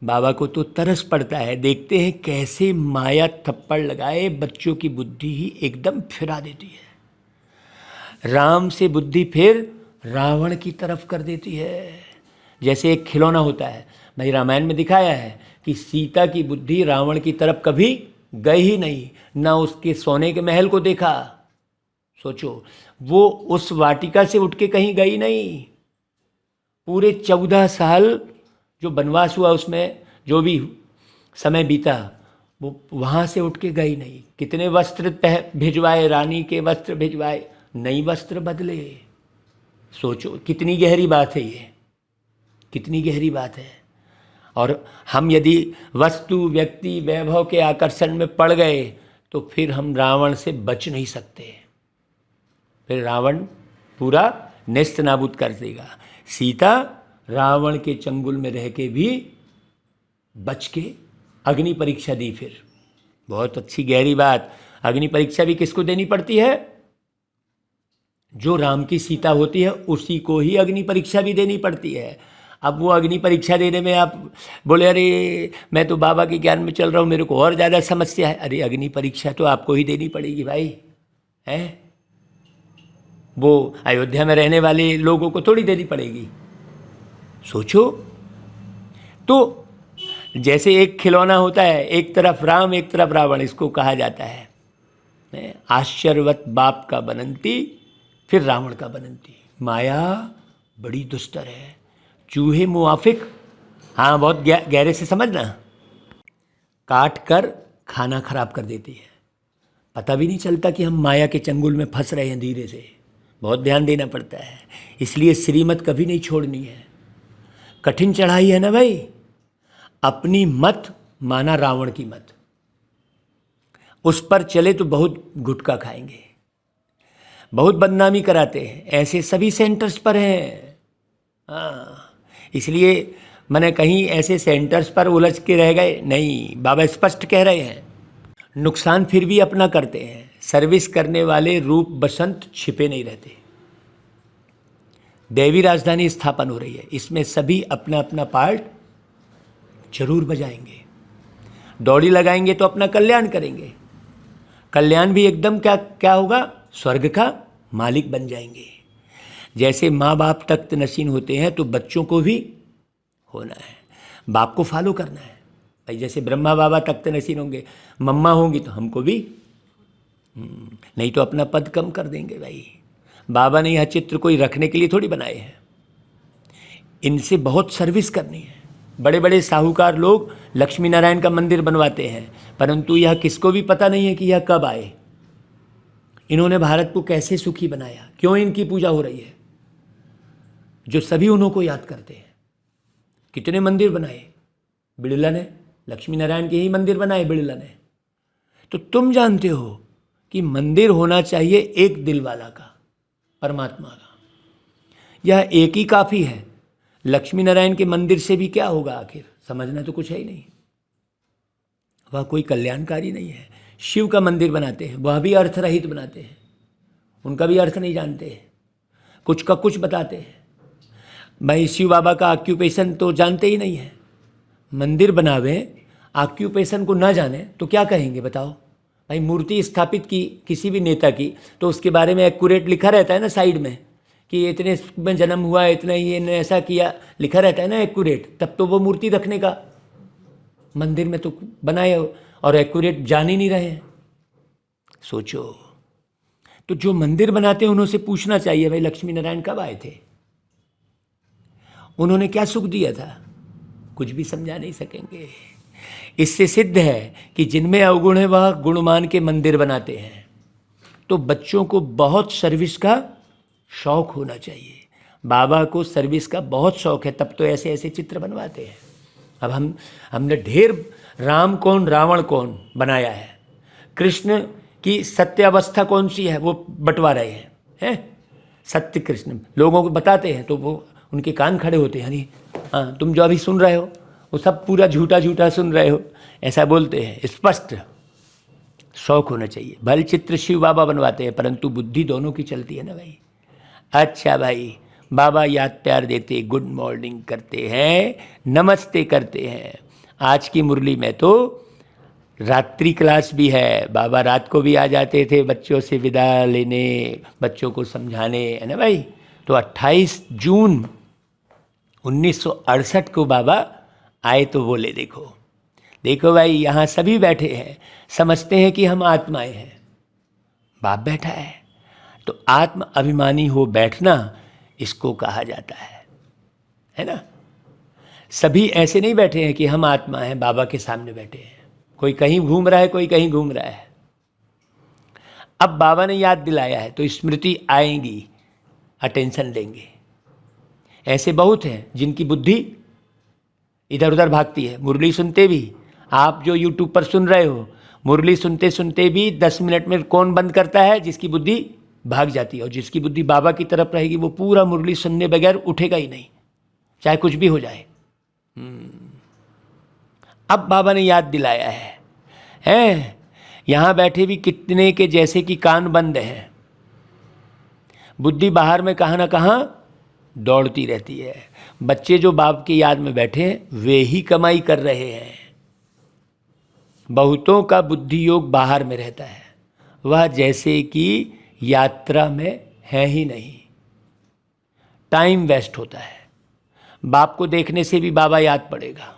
बाबा को तो तरस पड़ता है, देखते हैं कैसे माया थप्पड़ लगाए बच्चों की बुद्धि ही एकदम फिरा देती है। राम से बुद्धि फिर रावण की तरफ कर देती है। जैसे एक खिलौना होता है, भाई रामायण में दिखाया है कि सीता की बुद्धि रावण की तरफ कभी गई ही नहीं, ना उसके सोने के महल को देखा। सोचो, वो उस वाटिका से उठ के कहीं गई नहीं। पूरे 14 साल जो बनवास हुआ, उसमें जो भी समय बीता, वो वहाँ से उठ के गई नहीं। कितने वस्त्र भिजवाए, रानी के वस्त्र भिजवाए, नई वस्त्र बदले। सोचो कितनी गहरी बात है ये, कितनी गहरी बात है। और हम यदि वस्तु, व्यक्ति, वैभव के आकर्षण में पड़ गए तो फिर हम रावण से बच नहीं सकते, फिर रावण पूरा नेस्त नाबूद कर देगा। सीता रावण के चंगुल में रह के भी बच के अग्नि परीक्षा दी। फिर बहुत अच्छी गहरी बात, अग्नि परीक्षा भी किसको देनी पड़ती है? जो राम की सीता होती है उसी को ही अग्नि परीक्षा भी देनी पड़ती है। अब वो अग्नि परीक्षा देने में आप बोले अरे मैं तो बाबा के ज्ञान में चल रहा हूँ, मेरे को और ज़्यादा समस्या है। अरे अग्नि परीक्षा तो आपको ही देनी पड़ेगी भाई, है? वो अयोध्या में रहने वाले लोगों को थोड़ी देनी पड़ेगी। सोचो, तो जैसे एक खिलौना होता है, एक तरफ राम एक तरफ रावण, इसको कहा जाता है आश्चर्यवत बाप का बनंती, फिर रावण का बनंती। माया बड़ी दुस्तर है, चूहे मुआफिक। हाँ, बहुत गहरे से समझना। काट कर खाना खराब कर देती है, पता भी नहीं चलता कि हम माया के चंगुल में फंस रहे हैं। धीरे से बहुत ध्यान देना पड़ता है, इसलिए श्रीमत कभी नहीं छोड़नी है। कठिन चढ़ाई है ना भाई। अपनी मत माना रावण की मत, उस पर चले तो बहुत गुटखा खाएंगे, बहुत बदनामी कराते हैं। ऐसे सभी सेंटर्स पर हैं। हाँ, इसलिए मैंने कहीं ऐसे सेंटर्स पर उलझ के रह गए नहीं। बाबा स्पष्ट कह रहे हैं, नुकसान फिर भी अपना करते हैं। सर्विस करने वाले रूप बसंत छिपे नहीं रहते। देवी राजधानी स्थापन हो रही है, इसमें सभी अपना अपना पार्ट जरूर बजाएंगे। दौड़ी लगाएंगे तो अपना कल्याण करेंगे। कल्याण भी एकदम क्या क्या होगा? स्वर्ग का मालिक बन जाएंगे। जैसे माँ बाप तख्त नशीन होते हैं तो बच्चों को भी होना है, बाप को फॉलो करना है भाई। जैसे ब्रह्मा बाबा तख्त नशीन होंगे, मम्मा होंगी तो हमको भी, नहीं तो अपना पद कम कर देंगे भाई। बाबा ने यह चित्र कोई रखने के लिए थोड़ी बनाए हैं, इनसे बहुत सर्विस करनी है। बड़े बड़े साहूकार लोग लक्ष्मी नारायण का मंदिर बनवाते हैं, परंतु यह किसको भी पता नहीं है कि यह कब आए, इन्होंने भारत को कैसे सुखी बनाया, क्यों इनकी पूजा हो रही है, जो सभी उन्हों को याद करते हैं। कितने मंदिर बनाए बिड़ला ने, लक्ष्मी नारायण के ही मंदिर बनाए बिड़ला ने। तो तुम जानते हो कि मंदिर होना चाहिए एक दिल वाला का, परमात्मा का। यह एक ही काफ़ी है। लक्ष्मी नारायण के मंदिर से भी क्या होगा आखिर, समझना तो कुछ है ही नहीं। वह कोई कल्याणकारी नहीं है। शिव का मंदिर बनाते हैं, वह भी अर्थ रहित बनाते हैं, उनका भी अर्थ नहीं जानते हैं, कुछ का कुछ बताते हैं। भाई शिव बाबा का ऑक्यूपेशन तो जानते ही नहीं है। मंदिर बनावे, ऑक्यूपेशन को ना जाने तो क्या कहेंगे बताओ। भाई मूर्ति स्थापित की किसी भी नेता की तो उसके बारे में एक्यूरेट लिखा रहता है ना साइड में, कि इतने में जन्म हुआ, इतना ये ने ऐसा किया, लिखा रहता है ना एक्यूरेट, तब तो वो मूर्ति रखने का। मंदिर में तो बनाए और एक्यूरेट जान ही नहीं रहे हैं। सोचो, तो जो मंदिर बनाते हैं उन्होंने पूछना चाहिए, भाई लक्ष्मी नारायण कब आए थे, उन्होंने क्या सुख दिया था, कुछ भी समझा नहीं सकेंगे। इससे सिद्ध है कि जिनमें अवगुण है वह गुणमान के मंदिर बनाते हैं। तो बच्चों को बहुत सर्विस का शौक होना चाहिए। बाबा को सर्विस का बहुत शौक है, तब तो ऐसे ऐसे चित्र बनवाते हैं। अब हमने ढेर राम कौन रावण कौन बनाया है, कृष्ण की सत्य अवस्था कौन सी है वो बंटवा रहे हैं। सत्य कृष्ण लोगों को बताते हैं तो वो उनके कान खड़े होते हैं, यानी हाँ तुम जो अभी सुन रहे हो वो सब पूरा झूठा झूठा सुन रहे हो, ऐसा बोलते हैं। स्पष्ट शौक होना चाहिए। भले चित्र शिव बाबा बनवाते हैं परंतु बुद्धि दोनों की चलती है ना भाई। अच्छा भाई, बाबा याद प्यार देते, गुड मॉर्निंग करते हैं, नमस्ते करते हैं। आज की मुरली में तो रात्रि क्लास भी है। बाबा रात को भी आ जाते थे बच्चों से विदा लेने, बच्चों को समझाने, है ना भाई। तो 28 जून 1968 को बाबा आए तो बोले, देखो देखो भाई यहाँ सभी बैठे हैं, समझते हैं कि हम आत्माएं हैं, बाप बैठा है। तो आत्म अभिमानी हो बैठना इसको कहा जाता है ना। सभी ऐसे नहीं बैठे हैं कि हम आत्मा हैं, बाबा के सामने बैठे हैं। कोई कहीं घूम रहा है, कोई कहीं घूम रहा है। अब बाबा ने याद दिलाया है तो स्मृति आएंगी, अटेंशन देंगे। ऐसे बहुत हैं जिनकी बुद्धि इधर उधर भागती है। मुरली सुनते भी, आप जो यूट्यूब पर सुन रहे हो, मुरली सुनते सुनते भी 10 मिनट में कौन बंद करता है, जिसकी बुद्धि भाग जाती है। और जिसकी बुद्धि बाबा की तरफ रहेगी वो पूरा मुरली सुनने बगैर उठेगा ही नहीं, चाहे कुछ भी हो जाए। अब बाबा ने याद दिलाया है यहाँ बैठे भी कितने के जैसे कि कान बंद हैं, बुद्धि बाहर में कहाँ ना कहाँ दौड़ती रहती है। बच्चे जो बाप की याद में बैठे हैं वे ही कमाई कर रहे हैं। बहुतों का बुद्धि योग बाहर में रहता है, वह जैसे कि यात्रा में है ही नहीं, टाइम वेस्ट होता है। बाप को देखने से भी बाबा याद पड़ेगा।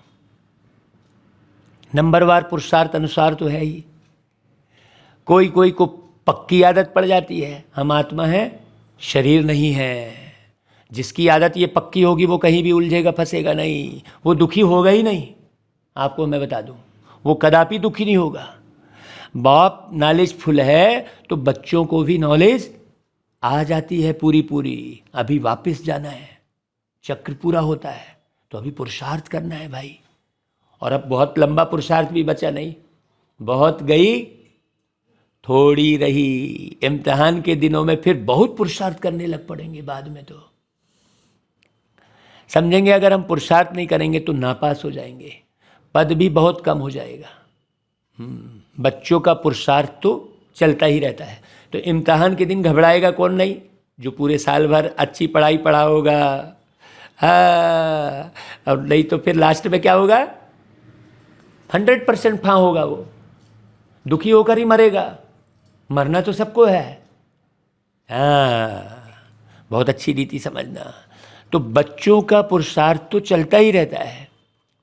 नंबरवार पुरुषार्थ अनुसार तो है ही। कोई कोई को पक्की आदत पड़ जाती है, हम आत्मा हैं, शरीर नहीं है। जिसकी आदत ये पक्की होगी वो कहीं भी उलझेगा फंसेगा नहीं, वो दुखी होगा ही नहीं। आपको मैं बता दूं, वो कदापि दुखी नहीं होगा। बाप नॉलेजफुल है तो बच्चों को भी नॉलेज आ जाती है पूरी पूरी। अभी वापस जाना है, चक्र पूरा होता है तो अभी पुरुषार्थ करना है भाई। और अब बहुत लंबा पुरुषार्थ भी बचा नहीं, बहुत गई थोड़ी रही। इम्तिहान के दिनों में फिर बहुत पुरुषार्थ करने लग पड़ेंगे। बाद में तो समझेंगे अगर हम पुरुषार्थ नहीं करेंगे तो नापास हो जाएंगे, पद भी बहुत कम हो जाएगा। बच्चों का पुरुषार्थ तो चलता ही रहता है। तो इम्तिहान के दिन घबराएगा कौन नहीं, जो पूरे साल भर अच्छी पढ़ाई पढ़ा होगा। और नहीं तो फिर लास्ट में क्या होगा, 100% फां होगा, वो दुखी होकर ही मरेगा। मरना तो सबको है। बहुत अच्छी रीति समझना। तो बच्चों का पुरुषार्थ तो चलता ही रहता है।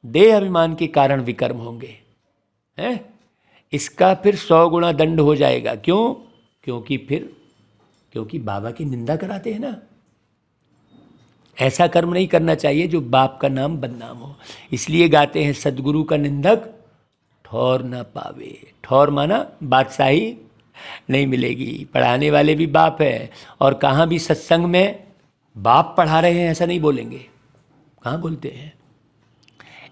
देह अभिमान के कारण विकर्म होंगे, हैं? इसका फिर 100 गुना दंड हो जाएगा। क्यों? क्योंकि बाबा की निंदा कराते हैं ना। ऐसा कर्म नहीं करना चाहिए जो बाप का नाम बदनाम हो। इसलिए गाते हैं, सदगुरु का निंदक ठौर ना पावे। ठौर माना बादशाही नहीं मिलेगी। पढ़ाने वाले भी बाप है, और कहाँ भी सत्संग में बाप पढ़ा रहे हैं ऐसा नहीं बोलेंगे। कहाँ बोलते हैं?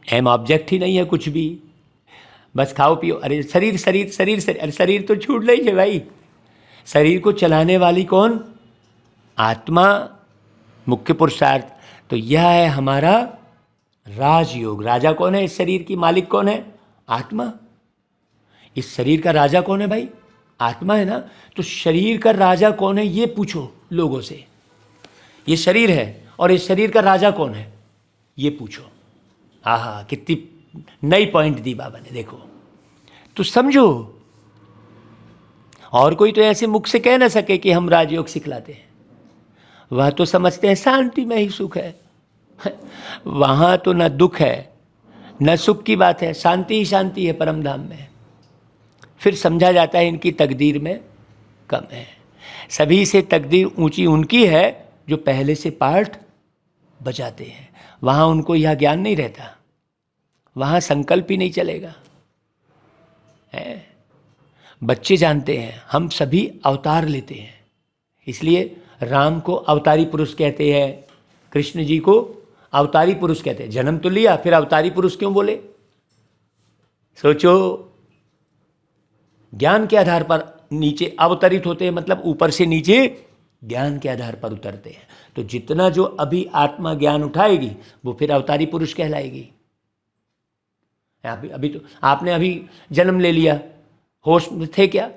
एम ऑब्जेक्ट ही नहीं है कुछ भी, बस खाओ पियो। अरे शरीर शरीर शरीर शरीर, अरे शरीर तो छूट नहीं है भाई। शरीर को चलाने वाली कौन? आत्मा मुख्य पुरुषार्थ। तो यह है हमारा राजयोग। राजा कौन है इस शरीर की? मालिक कौन है? आत्मा। इस शरीर का राजा कौन है भाई? आत्मा है ना। तो शरीर का राजा कौन है ये पूछो लोगों से। ये शरीर है और इस शरीर का राजा कौन है ये पूछो। आहा, कितनी नई पॉइंट दी बाबा ने, देखो। तो समझो, और कोई तो ऐसे मुख से कह ना सके कि हम राजयोग सिखलाते हैं। वह तो समझते हैं शांति में ही सुख है। वहाँ तो न दुख है न सुख की बात है, शांति ही शांति है परम धाम में। फिर समझा जाता है इनकी तकदीर में कम है। सभी से तकदीर ऊंची उनकी है जो पहले से पाठ बजाते हैं। वहाँ उनको यह ज्ञान नहीं रहता, वहाँ संकल्प ही नहीं चलेगा। है बच्चे जानते हैं हम सभी अवतार लेते हैं, इसलिए राम को अवतारी पुरुष कहते हैं, कृष्ण जी को अवतारी पुरुष कहते हैं। जन्म तो लिया, फिर अवतारी पुरुष क्यों बोले? सोचो, ज्ञान के आधार पर नीचे अवतरित होते हैं, मतलब ऊपर से नीचे ज्ञान के आधार पर उतरते हैं। तो जितना जो अभी आत्मा ज्ञान उठाएगी वो फिर अवतारी पुरुष कहलाएगी। अभी तो आपने अभी जन्म ले लिया, होश में थे क्या?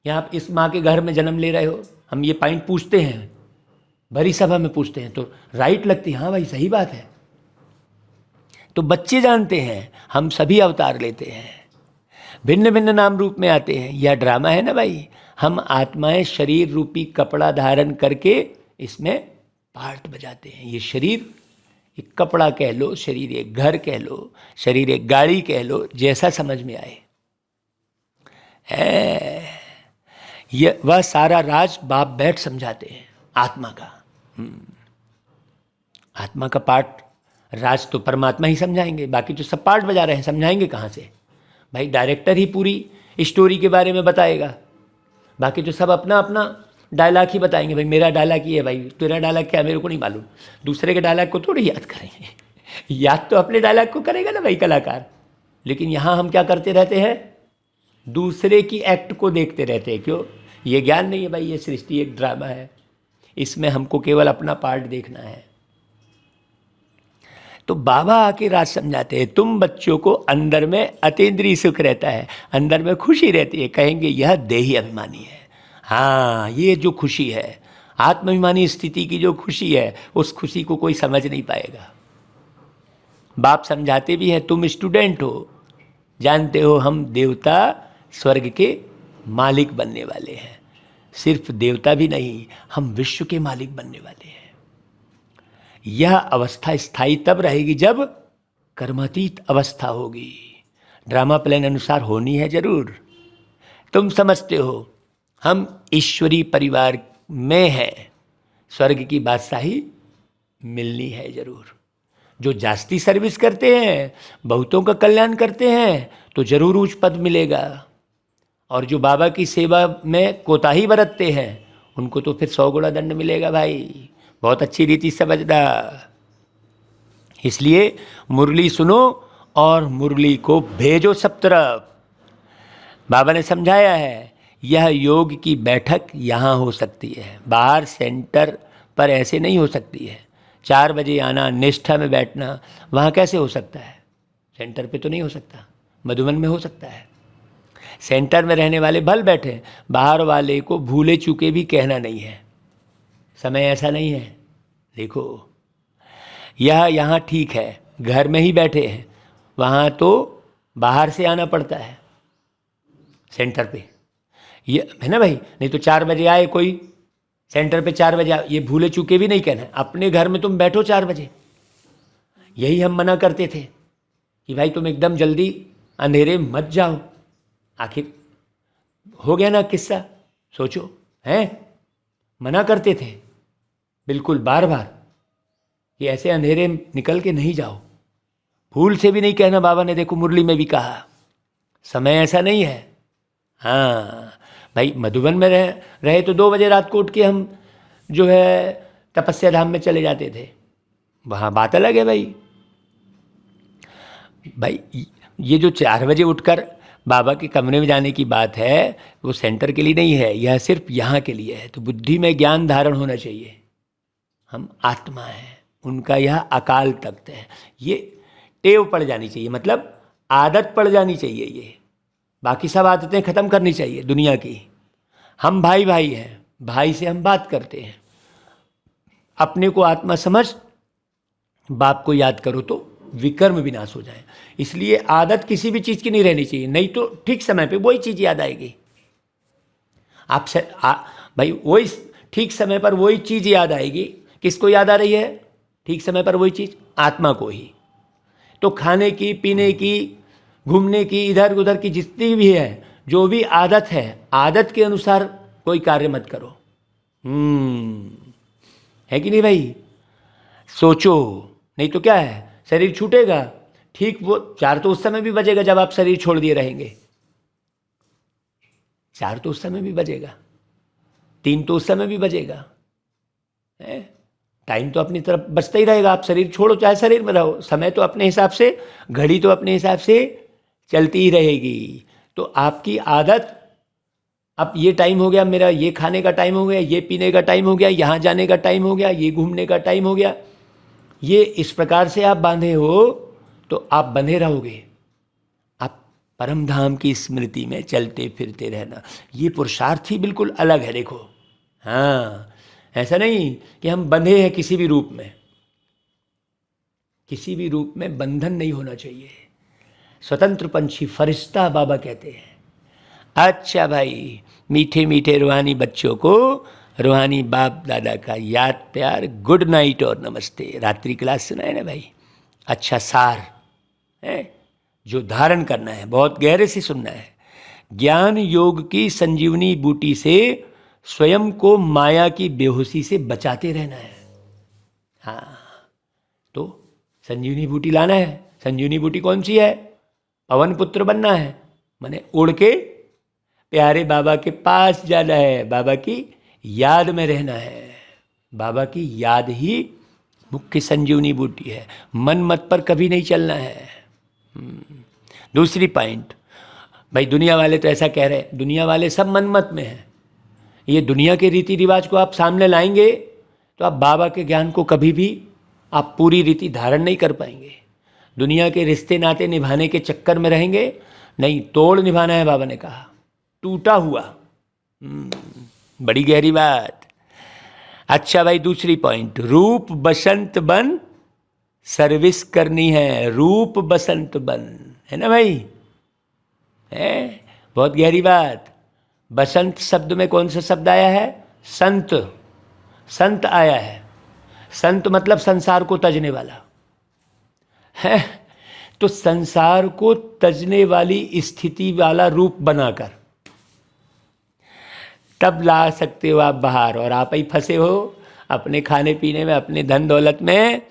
या आप इस माँ के घर में जन्म ले रहे हो? हम ये पॉइंट पूछते हैं, भरी सभा में पूछते हैं तो राइट लगती है, हाँ भाई सही बात है। तो बच्चे जानते हैं हम सभी अवतार लेते हैं, भिन्न भिन्न नाम रूप में आते हैं। यह ड्रामा है ना भाई, हम आत्माएं शरीर रूपी कपड़ा धारण करके इसमें पार्ट बजाते हैं। ये शरीर एक कपड़ा कह लो, शरीर एक घर कह लो, शरीर एक गाड़ी कह लो, जैसा समझ में आए। ये वह सारा राज बाप बैठ समझाते हैं आत्मा का। आत्मा का पार्ट राज तो परमात्मा ही समझाएंगे, बाकी तो सब पार्ट बजा रहे हैं, समझाएंगे कहाँ से भाई? डायरेक्टर ही पूरी स्टोरी के बारे में बताएगा, बाकी तो सब अपना अपना डायलॉग ही बताएंगे। भाई मेरा डायलॉग ये है, भाई तेरा डायलॉग क्या मेरे को नहीं मालूम। दूसरे के डायलॉग को थोड़ी याद करेंगे, याद तो अपने डायलॉग को करेगा ना भाई कलाकार। लेकिन यहाँ हम क्या करते रहते हैं? दूसरे की एक्ट को देखते रहते हैं। क्यों? ये ज्ञान नहीं है भाई, ये सृष्टि एक ड्रामा है, इसमें हमको केवल अपना पार्ट देखना है। तो बाबा आके राज समझाते हैं, तुम बच्चों को अंदर में अतीन्द्रिय सुख रहता है, अंदर में खुशी रहती है। कहेंगे यह देही अभिमानी है। हाँ, ये जो खुशी है, आत्माभिमानी स्थिति की जो खुशी है, उस खुशी को कोई समझ नहीं पाएगा। बाप समझाते भी हैं, तुम स्टूडेंट हो, जानते हो हम देवता स्वर्ग के मालिक बनने वाले हैं। सिर्फ देवता भी नहीं, हम विश्व के मालिक बनने वाले हैं। यह अवस्था स्थायी तब रहेगी जब कर्मातीत अवस्था होगी। ड्रामा प्लान अनुसार होनी है जरूर। तुम समझते हो हम ईश्वरी परिवार में हैं, स्वर्ग की बादशाही मिलनी है जरूर। जो जास्ती सर्विस करते हैं, बहुतों का कल्याण करते हैं, तो जरूर उच्च पद मिलेगा। और जो बाबा की सेवा में कोताही बरतते हैं, उनको तो फिर 100 गुना दंड मिलेगा भाई। बहुत अच्छी रीति समझना। इसलिए मुरली सुनो और मुरली को भेजो सब तरफ। बाबा ने समझाया है, यह योग की बैठक यहाँ हो सकती है, बाहर सेंटर पर ऐसे नहीं हो सकती है। 4 बजे आना, निष्ठा में बैठना, वहाँ कैसे हो सकता है? सेंटर पे तो नहीं हो सकता, मधुबन में हो सकता है। सेंटर में रहने वाले भल बैठे, बाहर वाले को भूले चूके भी कहना नहीं है। समय ऐसा नहीं है। देखो, यह यहाँ ठीक है, घर में ही बैठे हैं, वहाँ तो बाहर से आना पड़ता है सेंटर पे, ये है ना भाई। नहीं तो 4 बजे आए कोई, सेंटर पे 4 बजे आए, ये भूले चूके भी नहीं कहना है। अपने घर में तुम बैठो 4 बजे। यही हम मना करते थे कि भाई तुम एकदम जल्दी अंधेरे मत जाओ। आखिर हो गया ना किस्सा, सोचो, हैं? मना करते थे बिल्कुल बार बार कि ऐसे अंधेरे निकल के नहीं जाओ। भूल से भी नहीं कहना, बाबा ने देखो मुरली में भी कहा। समय ऐसा नहीं है। हाँ भाई, मधुबन में रहे तो 2 बजे रात को उठ के हम जो है तपस्या धाम में चले जाते थे, वहाँ बात अलग है भाई। भाई ये जो 4 बजे उठकर बाबा के कमरे में जाने की बात है, वो सेंटर के लिए नहीं है, यह सिर्फ यहाँ के लिए है। तो बुद्धि में ज्ञान धारण होना चाहिए। हम आत्मा हैं, उनका यह अकाल तख्त है। ये टेव पड़ जानी चाहिए, मतलब आदत पड़ जानी चाहिए। ये बाकी सब आदतें ख़त्म करनी चाहिए दुनिया की। हम भाई भाई हैं, भाई से हम बात करते हैं, अपने को आत्मा समझ बाप को याद करो तो विकर्म विनाश हो जाए। इसलिए आदत किसी भी चीज़ की नहीं रहनी चाहिए, नहीं तो ठीक समय पे वही चीज़ याद आएगी। भाई वही ठीक समय पर वही चीज़ याद आएगी। किसको याद आ रही है ठीक समय पर वही चीज़? आत्मा को ही। तो खाने की, पीने की, घूमने की, इधर उधर की जितनी भी है, जो भी आदत है, आदत के अनुसार कोई कार्य मत करो। है कि नहीं भाई? सोचो, नहीं तो क्या है, शरीर छूटेगा। ठीक वो 4 तो उस समय भी बजेगा जब आप शरीर छोड़ दिए रहेंगे, 4 तो उस समय भी बजेगा, 3 तो उस समय भी बजेगा। टाइम तो अपनी तरफ बचता ही रहेगा। आप शरीर छोड़ो चाहे शरीर में रहो, समय तो अपने हिसाब से, घड़ी तो अपने हिसाब से चलती ही रहेगी। तो आपकी आदत, अब ये टाइम हो गया मेरा, ये खाने का टाइम हो गया, ये पीने का टाइम हो गया, यहाँ जाने का टाइम हो गया, ये घूमने का टाइम हो गया, ये इस प्रकार से आप बांधे हो तो आप बंधे रहोगे। आप परम धाम की स्मृति में चलते फिरते रहना, ये पुरुषार्थ ही बिल्कुल अलग है। देखो, हाँ, ऐसा नहीं कि हम बंधे हैं किसी भी रूप में। किसी भी रूप में बंधन नहीं होना चाहिए। स्वतंत्र पंछी फरिश्ता बाबा कहते हैं। अच्छा भाई, मीठे मीठे रूहानी बच्चों को रूहानी बाप दादा का याद प्यार, गुड नाइट और नमस्ते। रात्रि क्लास सुना है ना भाई? अच्छा सार है जो धारण करना है, बहुत गहरे से सुनना है। ज्ञान योग की संजीवनी बूटी से स्वयं को माया की बेहोशी से बचाते रहना है। हाँ, तो संजीवनी बूटी लाना है। संजीवनी बूटी कौन सी है? पवन पुत्र बनना है, माने उड़ के प्यारे बाबा के पास जाना है, बाबा की याद में रहना है। बाबा की याद ही मुख्य संजीवनी बूटी है। मन मत पर कभी नहीं चलना है। दूसरी पॉइंट, भाई दुनिया वाले तो ऐसा कह रहे हैं, दुनिया वाले सब मन मत में हैं। ये दुनिया के रीति रिवाज को आप सामने लाएंगे तो आप बाबा के ज्ञान को कभी भी आप पूरी रीति धारण नहीं कर पाएंगे। दुनिया के रिश्ते नाते निभाने के चक्कर में रहेंगे, नहीं, तोड़ निभाना है। बाबा ने कहा टूटा हुआ। बड़ी गहरी बात। अच्छा भाई, दूसरी पॉइंट, रूप बसंत बन सर्विस करनी है। रूप बसंत बन, है ना भाई? है, बहुत गहरी बात। बसंत शब्द में कौन सा शब्द आया है? संत। संत आया है। संत मतलब संसार को तजने वाला है। तो संसार को तजने वाली स्थिति वाला रूप बनाकर तब ला सकते हो आप बाहर, और आप ही फंसे हो अपने खाने पीने में, अपने धन दौलत में।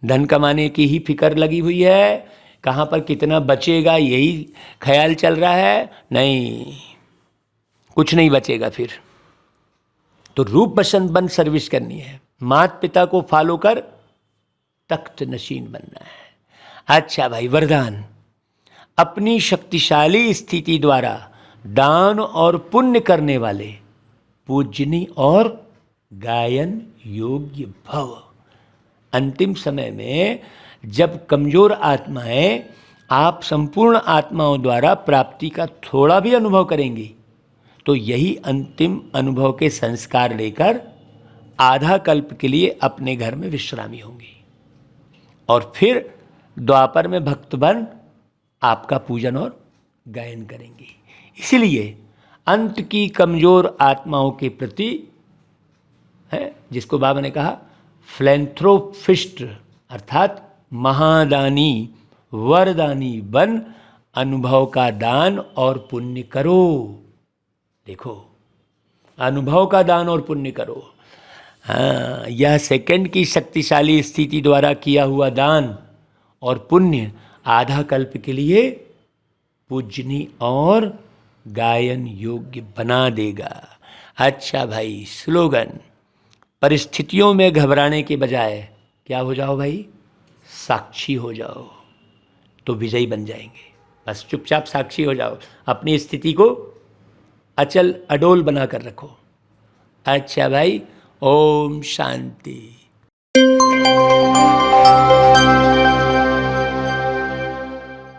धन कमाने की ही फिक्र लगी हुई है, कहाँ पर कितना बचेगा यही ख्याल चल रहा है। नहीं, कुछ नहीं बचेगा फिर। तो रूप बसंत बन सर्विस करनी है। माता पिता को फॉलो कर तख्त नशीन बनना है। अच्छा भाई, वरदान, अपनी शक्तिशाली स्थिति द्वारा दान और पुण्य करने वाले पूजनी और गायन योग्य भव। अंतिम समय में जब कमजोर आत्माएं आप संपूर्ण आत्माओं द्वारा प्राप्ति का थोड़ा भी अनुभव करेंगी, तो यही अंतिम अनुभव के संस्कार लेकर आधा कल्प के लिए अपने घर में विश्रामी होंगी, और फिर द्वापर में भक्त बन आपका पूजन और गायन करेंगी। इसलिए अंत की कमजोर आत्माओं के प्रति है, जिसको बाबा ने कहा फिलैंथ्रोपिस्ट अर्थात महादानी वरदानी बन अनुभव का दान और पुण्य करो। देखो, अनुभव का दान और पुण्य करो। हाँ, यह सेकंड की शक्तिशाली स्थिति द्वारा किया हुआ दान और पुण्य आधा कल्प के लिए पूजनी और गायन योग्य बना देगा। अच्छा भाई, स्लोगन, परिस्थितियों में घबराने के बजाय क्या हो जाओ भाई? साक्षी हो जाओ, तो विजयी बन जाएंगे। बस चुपचाप साक्षी हो जाओ, अपनी स्थिति को अचल अडोल बना कर रखो। अच्छा भाई, ओम शांति।